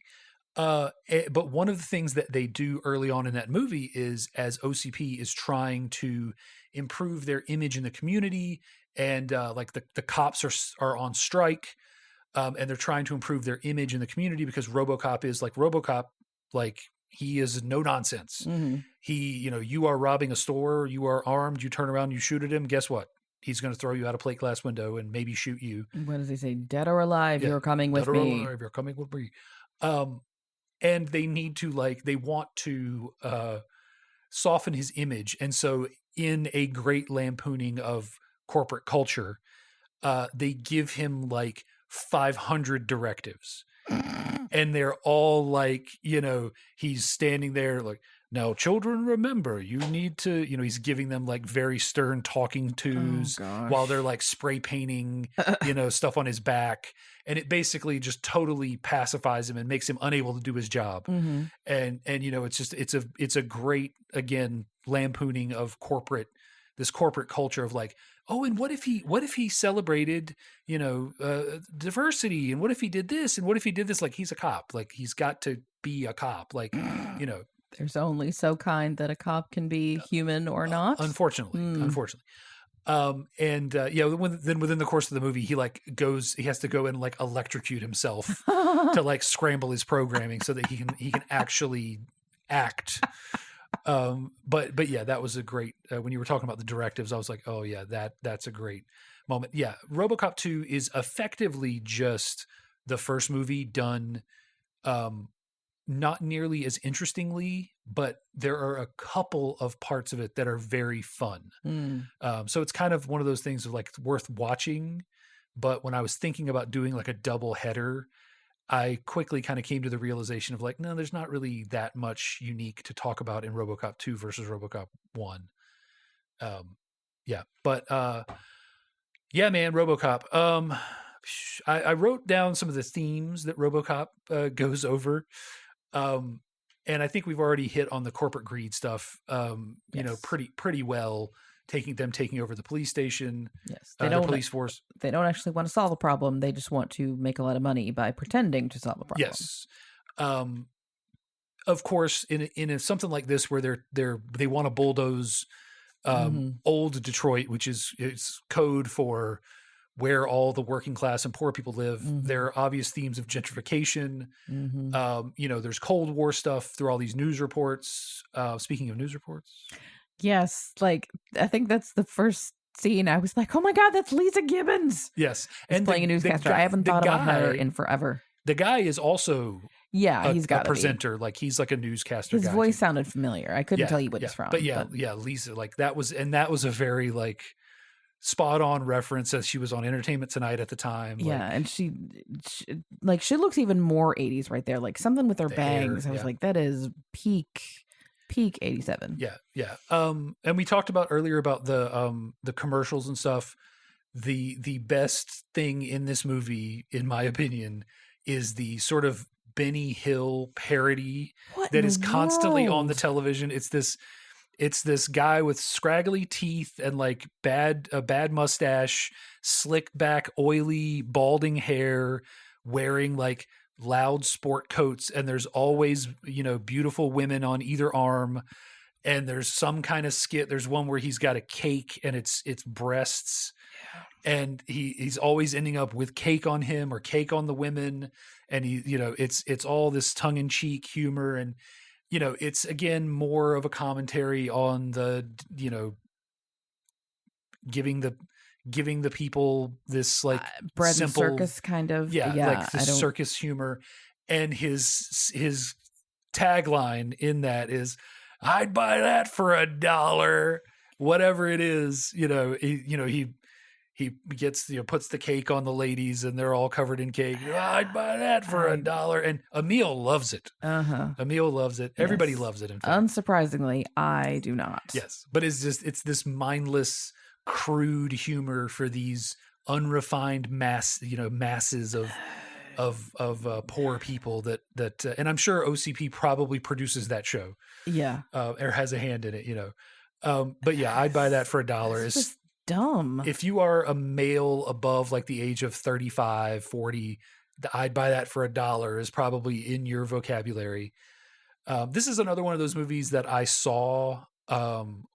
But one of the things that they do early on in that movie is, as OCP is trying to improve their image in the community, and like the cops are on strike, and they're trying to improve their image in the community because RoboCop is like RoboCop, like he is no nonsense. Mm-hmm. You are robbing a store, you are armed, you turn around, you shoot at him. Guess what? He's going to throw you out a plate glass window and maybe shoot you. What does he say? Dead or alive, Yeah, you're coming with dead or me. alive, you're coming with me. And they need to they want to soften his image, and so in a great lampooning of corporate culture, they give him like 500 directives, and they're all like, he's standing there like, now children, remember, you need to, he's giving them like very stern talking tos while they're like spray painting, stuff on his back. And it basically just totally pacifies him and makes him unable to do his job. Mm-hmm. And it's just, it's a great, again, lampooning of this corporate culture of like, oh, and what if he celebrated, diversity, and what if he did this, and what if he did this? Like, he's a cop, like he's got to be a cop, like, There's only so kind that a cop can be, human or not. Unfortunately. Then within the course of the movie, he has to go and like electrocute himself to like scramble his programming so that he can actually act. But yeah, that was a great, when you were talking about the directives, I was like, oh yeah, that's a great moment. Yeah. RoboCop 2 is effectively just the first movie done, not nearly as interestingly, but there are a couple of parts of it that are very fun. So it's kind of one of those things of like worth watching. But when I was thinking about doing like a double header, I quickly kind of came to the realization of like, no, there's not really that much unique to talk about in RoboCop 2 versus RoboCop 1. Yeah, man, RoboCop. I wrote down some of the themes that RoboCop goes over. And I think we've already hit on the corporate greed stuff, Yes. pretty well, taking over the police station, Yes, the police force. They don't actually want to solve a problem. They just want to make a lot of money by pretending to solve a problem. Yes. Of course, in something like this where they want to bulldoze old Detroit, which is code for where all the working class and poor people live. There are obvious themes of gentrification. There's Cold War stuff through all these news reports. Speaking of news reports. Yes. Like, I think that's the first scene. I was like, oh my God, that's Lisa Gibbons. Yes. And playing a newscaster. I haven't thought about her in forever. The guy is also he's got a presenter. Like, he's like a newscaster. His voice sounded familiar. I couldn't tell you what he's from. But Lisa, like that was a very like spot on reference, as she was on Entertainment Tonight at the time. Yeah, and she looks even more 80s right there. Like something with her bangs. I was like, that is peak 87. Yeah. And we talked about earlier about the commercials and stuff. The best thing in this movie, in my opinion, is the sort of Benny Hill parody that is constantly on the television. It's this guy with scraggly teeth and like a bad mustache, slick back, oily, balding hair, wearing like loud sport coats. And there's always, beautiful women on either arm. And there's some kind of skit. There's one where he's got a cake and it's breasts. And he's always ending up with cake on him or cake on the women. And it's all this tongue in cheek humor. And, it's again more of a commentary on the, giving the people this like bread simple and circus kind of. like this circus humor. And his tagline in that is, I'd buy that for $1, whatever it is. He gets, puts the cake on the ladies and they're all covered in cake. I'd buy that for $1. And Emil loves it. Emil loves it. Everybody loves it. In fact. Unsurprisingly, I do not. Yes. But it's this mindless, crude humor for these unrefined masses of poor people that and I'm sure OCP probably produces that show. Yeah. Or has a hand in it, but yeah, I'd buy that for $1. dumb. If you are a male above like the age of 35, 40, I'd buy that for $1 is probably in your vocabulary. This is another one of those movies that I saw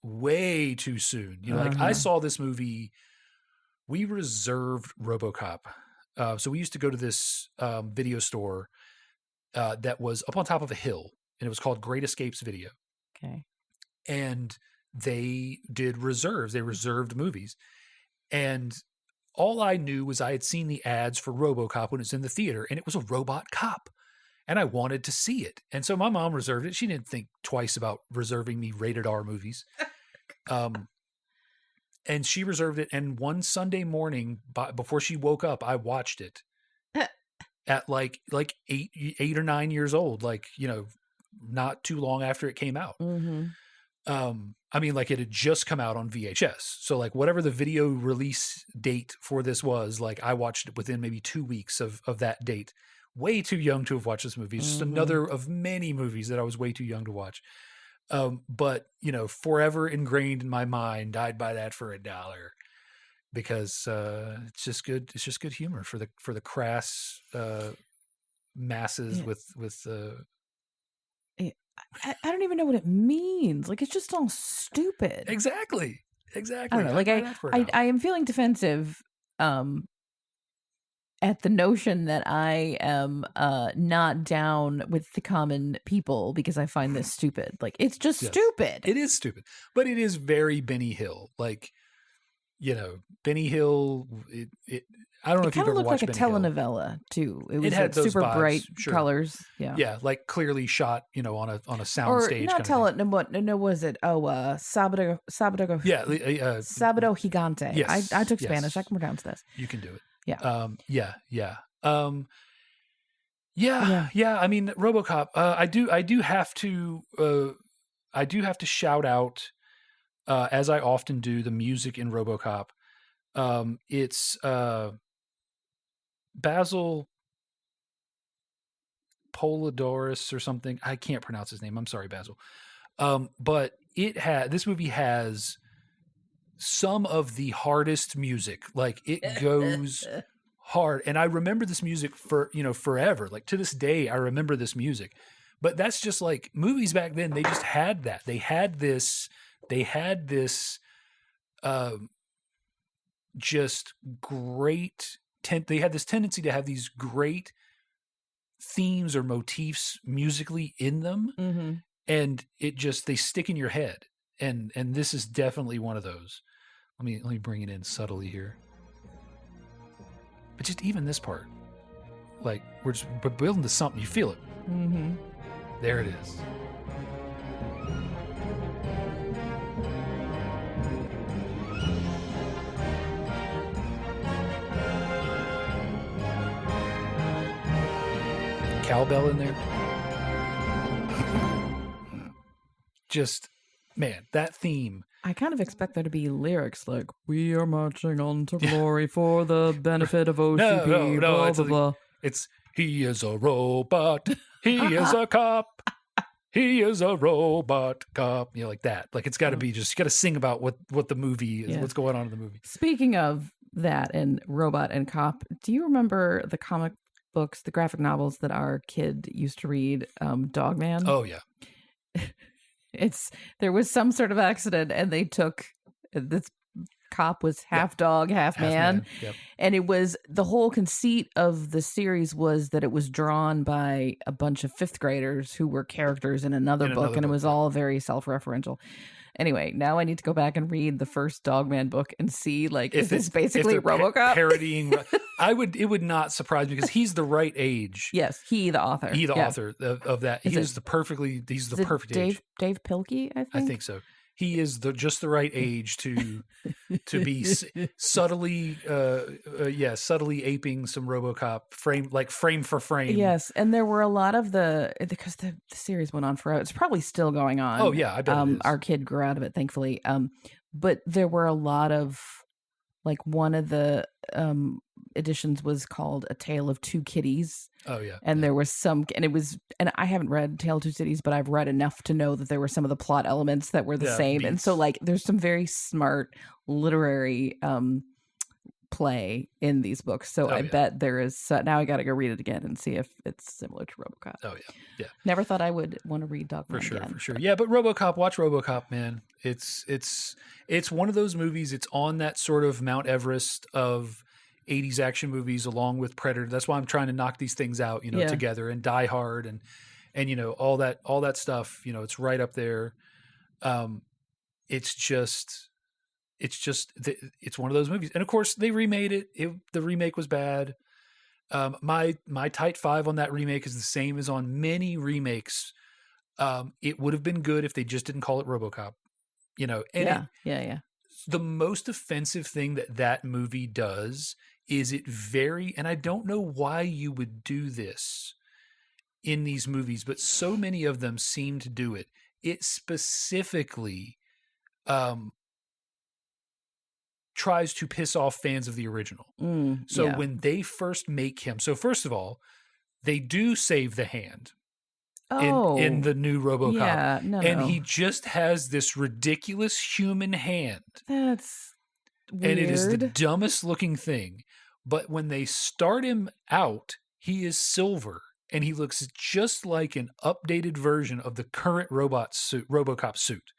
way too soon. You know, like I saw this movie, we reserved Robocop. So we used to go to this video store that was up on top of a hill, and it was called Great Escapes Video. Okay. And they did reserves. They reserved movies. And all I knew was I had seen the ads for Robocop when it was in the theater, and it was a robot cop. And I wanted to see it. And so my mom reserved it. She didn't think twice about reserving me rated R movies. And she reserved it. And one Sunday morning, before she woke up, I watched it at like 8 or 9 years old, like, you know, not too long after it came out. I mean, like it had just come out on VHS. So like whatever the video release date for this was, like I watched it within maybe 2 weeks of that date. Way too young to have watched this movie. It's just another of many movies that I was way too young to watch. But you know, forever ingrained in my mind, I'd buy that for $1 because it's just good. It's just good humor for the crass masses with. I don't even know what it means. Like it's just all stupid. Exactly. I don't know. Like I am feeling defensive. At the notion that I am not down with the common people because I find this stupid. Like, it's just stupid. It is stupid. But it is very Benny Hill. Like, you know, Benny Hill, I don't know if you've ever watched Benny Hill. It kind of looked like a telenovela, too. It was had like those super vibes, bright sure. colors. Yeah. Yeah, like clearly shot, you know, on a sound or stage. Not telenovela. No, was it? Oh, Sábado. Yeah. Sábado Gigante. Yes, I took Spanish. I can pronounce this. You can do it. Yeah. Yeah. I mean, RoboCop. I do have to shout out, as I often do, the music in RoboCop. It's Basil Polidorus or something. I can't pronounce his name. I'm sorry, Basil. But this movie has some of the hardest music. Like it goes hard. And I remember this music for, you know, forever. Like to this day, I remember this music. But that's just like movies back then. They just had that. They had this just great they had this tendency to have these great themes or motifs musically in them. And they stick in your head. And this is definitely one of those. Let me bring it in subtly here. But just even this part, like we're building to something. You feel it. There it is. Cowbell in there. Just, man, that theme. I kind of expect there to be lyrics like, we are marching on to glory for the benefit of OCP, No, blah, blah, blah. It's, he is a robot. He is a cop. He is a robot cop. You know, like that. Like it's got to be just, you got to sing about what the movie is, what's going on in the movie. Speaking of that and robot and cop, do you remember the comic books, the graphic novels that our kid used to read, Dogman? Oh, yeah. There was some sort of accident and they took this cop was half dog, half man. Yep. And it was the whole conceit of the series was that it was drawn by a bunch of fifth graders who were characters in another book, and it was all very self-referential. Anyway, now I need to go back and read the first Dogman book and see, like, is this basically Robocop? Parodying. It would not surprise me because he's the right age. Yes, the author. Author of that. He's the perfect age. Dave Pilkey, I think. I think so. He is just the right age to be subtly aping some RoboCop frame for frame. Yes, and there were a lot of because the series went on forever. It's probably still going on. Oh yeah, I bet it is. Our kid grew out of it, thankfully. But there were a lot of, like, one of the editions was called A Tale of Two Kitties. Oh yeah, And yeah, there was some, and it was, and I haven't read Tale of Two Cities, but I've read enough to know that there were some of the plot elements that were the yeah. same. And so, Beats. like, there's some very smart literary play in these books. So Oh I yeah. bet there is. Now I got to go read it again and see if it's similar to RoboCop. Oh yeah, yeah. Never thought I would want to read For Dogman sure, again. for sure. But Yeah, but RoboCop, watch RoboCop, man. It's one of those movies. It's on that sort of Mount Everest of 80s action movies along with Predator. That's why I'm trying to knock these things out, you know, Yeah. together, and Die Hard and you know, all that stuff, you know, it's right up there. Um it's just it's one of those movies. And of course, they remade it. The remake was bad. My tight five on that remake is the same as on many remakes. It would have been good if they just didn't call it RoboCop, you know. And yeah. the most offensive thing that movie does is and I don't know why you would do this in these movies, but so many of them seem to do it. It specifically um, tries to piss off fans of the original. So Yeah. when they first make him, so first of all, they do save the hand in Oh, the new RoboCop, yeah. No, and no. he just has this ridiculous human hand, That's and it is the weird. dumbest looking thing. But when they start him out, he is silver, and he looks just like an updated version of the current RoboCop suit.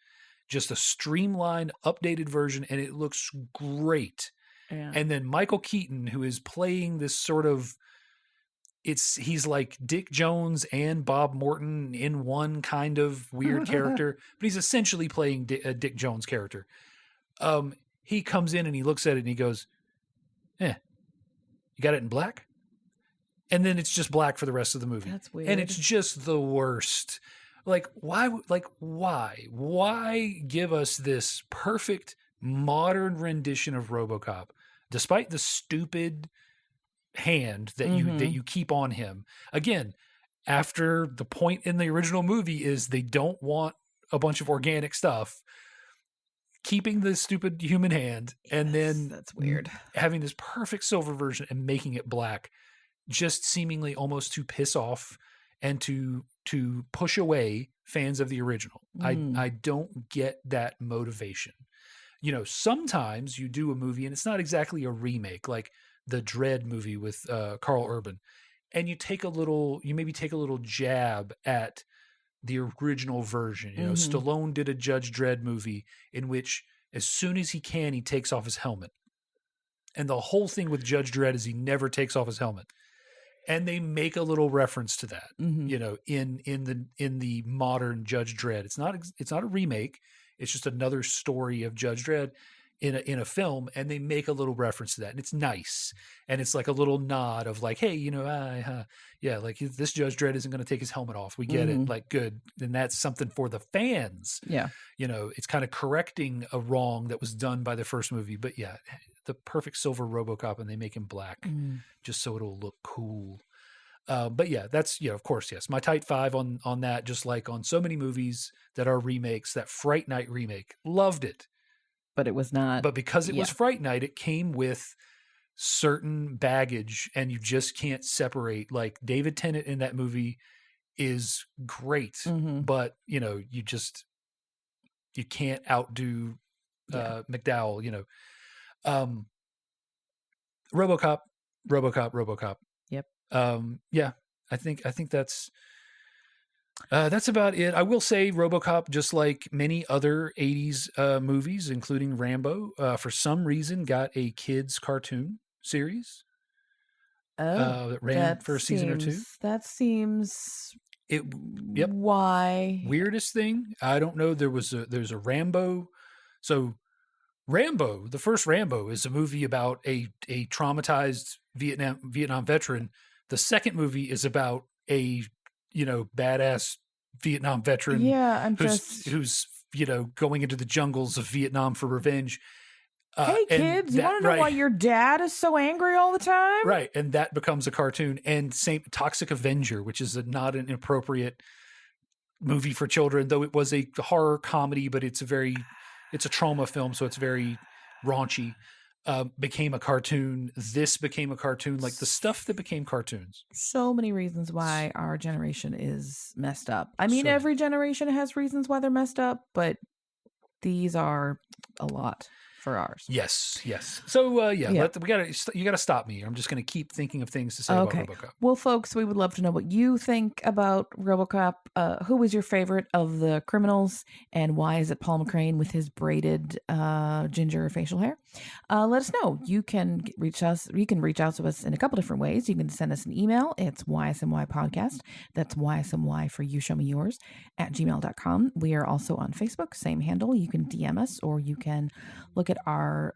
Just a streamlined, updated version, and it looks great. Yeah. And then Michael Keaton, who is playing this sort of he's like Dick Jones and Bob Morton in one kind of weird character, but he's essentially playing a Dick Jones character. He comes in and he looks at it and he goes, "Eh, you got it in black?" And then it's just black for the rest of the movie. That's weird. And it's just the worst. Like why? Why give us this perfect modern rendition of RoboCop, despite the stupid hand that you keep on him? Again, after the point in the original movie is they don't want a bunch of organic stuff, keeping the stupid human hand, and then that's weird. having this perfect silver version and making it black, just seemingly almost to piss off and to push away fans of the original. I don't get that motivation. You know, sometimes you do a movie and it's not exactly a remake, like the Dread movie with Carl Urban, and you maybe take a little jab at the original version. You know, Stallone did a Judge Dredd movie in which as soon as he can, he takes off his helmet. And the whole thing with Judge Dredd is he never takes off his helmet. And they make a little reference to that, you know, in the modern Judge Dredd. It's not a remake. It's just another story of Judge Dredd in a film, and they make a little reference to that, and it's nice, and it's like a little nod of like, hey, you know, yeah, like this Judge Dredd isn't going to take his helmet off. We get it, like good, and that's something for the fans. Yeah, you know, it's kind of correcting a wrong that was done by the first movie. But yeah, the perfect silver RoboCop, and they make him black just so it'll look cool. But yeah, that's, of course, yes. My tight five on that, just like on so many movies that are remakes, that Fright Night remake, loved it. but it was not. But because it was Fright Night, it came with certain baggage, and you just can't separate. Like David Tennant in that movie is great, but you know, you can't outdo McDowell. You know, RoboCop. Yep. Yeah, I think that's about it. I will say RoboCop, just like many other 80s movies, including Rambo, for some reason got a kids cartoon series that ran for a season or two. That seems Yep. Why? Weirdest thing, I don't know. There's a Rambo. So Rambo, the first Rambo, is a movie about a traumatized Vietnam veteran. The second movie is about a badass Vietnam veteran. Yeah, who's going into the jungles of Vietnam for revenge. Hey kids, you want to know why your dad is so angry all the time? Right, and that becomes a cartoon. And same Toxic Avenger, which is not an inappropriate movie for children, though it was a horror comedy, but it's a trauma film, so it's very raunchy. became a cartoon. This became a cartoon. Like the stuff that became cartoons. So many reasons why our generation is messed up. I mean, So many. every generation has reasons why they're messed up, but these are a lot for ours. Yes. So Yeah. you gotta stop me. I'm just gonna keep thinking of things to say Okay. about RoboCop. Well, folks, we would love to know what you think about RoboCop. Who was your favorite of the criminals, and why is it Paul McCrane with his braided ginger facial hair? Let us know. You can reach us. You can reach out to us in a couple different ways. You can send us an email. It's YSMY podcast. That's YSMY for you. Show me yours at gmail.com. We are also on Facebook. Same handle. You can DM us, or you can look at our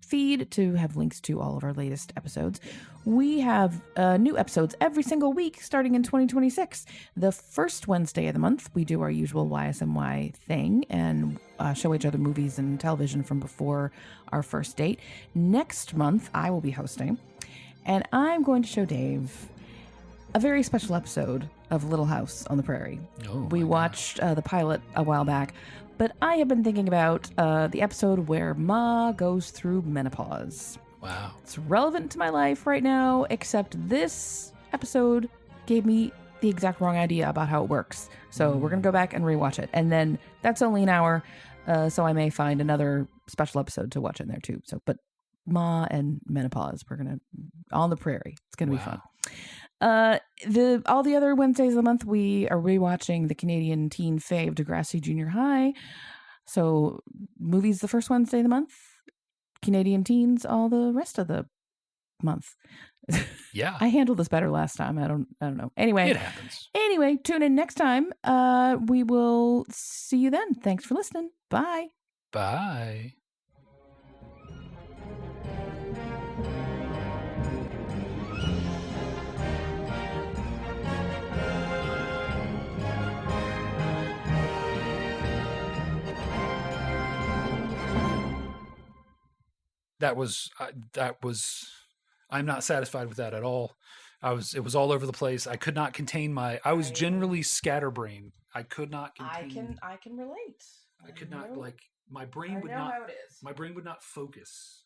feed to have links to all of our latest episodes. We have new episodes every single week starting in 2026. The first Wednesday of the month, we do our usual YSMY thing and show each other movies and television from before our first date. Next month, I will be hosting, and I'm going to show Dave a very special episode of Little House on the Prairie. We watched the pilot a while back, but I have been thinking about the episode where Ma goes through menopause. Wow. It's relevant to my life right now, except this episode gave me the exact wrong idea about how it works. So we're going to go back and rewatch it. And then that's only an hour, so I may find another special episode to watch in there too. So, but Ma and menopause, we're going to, on the prairie. It's going to be fun. All the other Wednesdays of the month, we are rewatching the Canadian teen fave Degrassi Junior High. So movies the first Wednesday of the month, Canadian teens all the rest of the month. Yeah. I handled this better last time. I don't know. Anyway, It happens. Anyway, tune in next time. We will see you then. Thanks for listening. Bye. Bye. That was I'm not satisfied with that at all. It was all over the place. I could not contain I was generally scatterbrained. I could not contain. I can relate. I could not, like, my brain would not focus.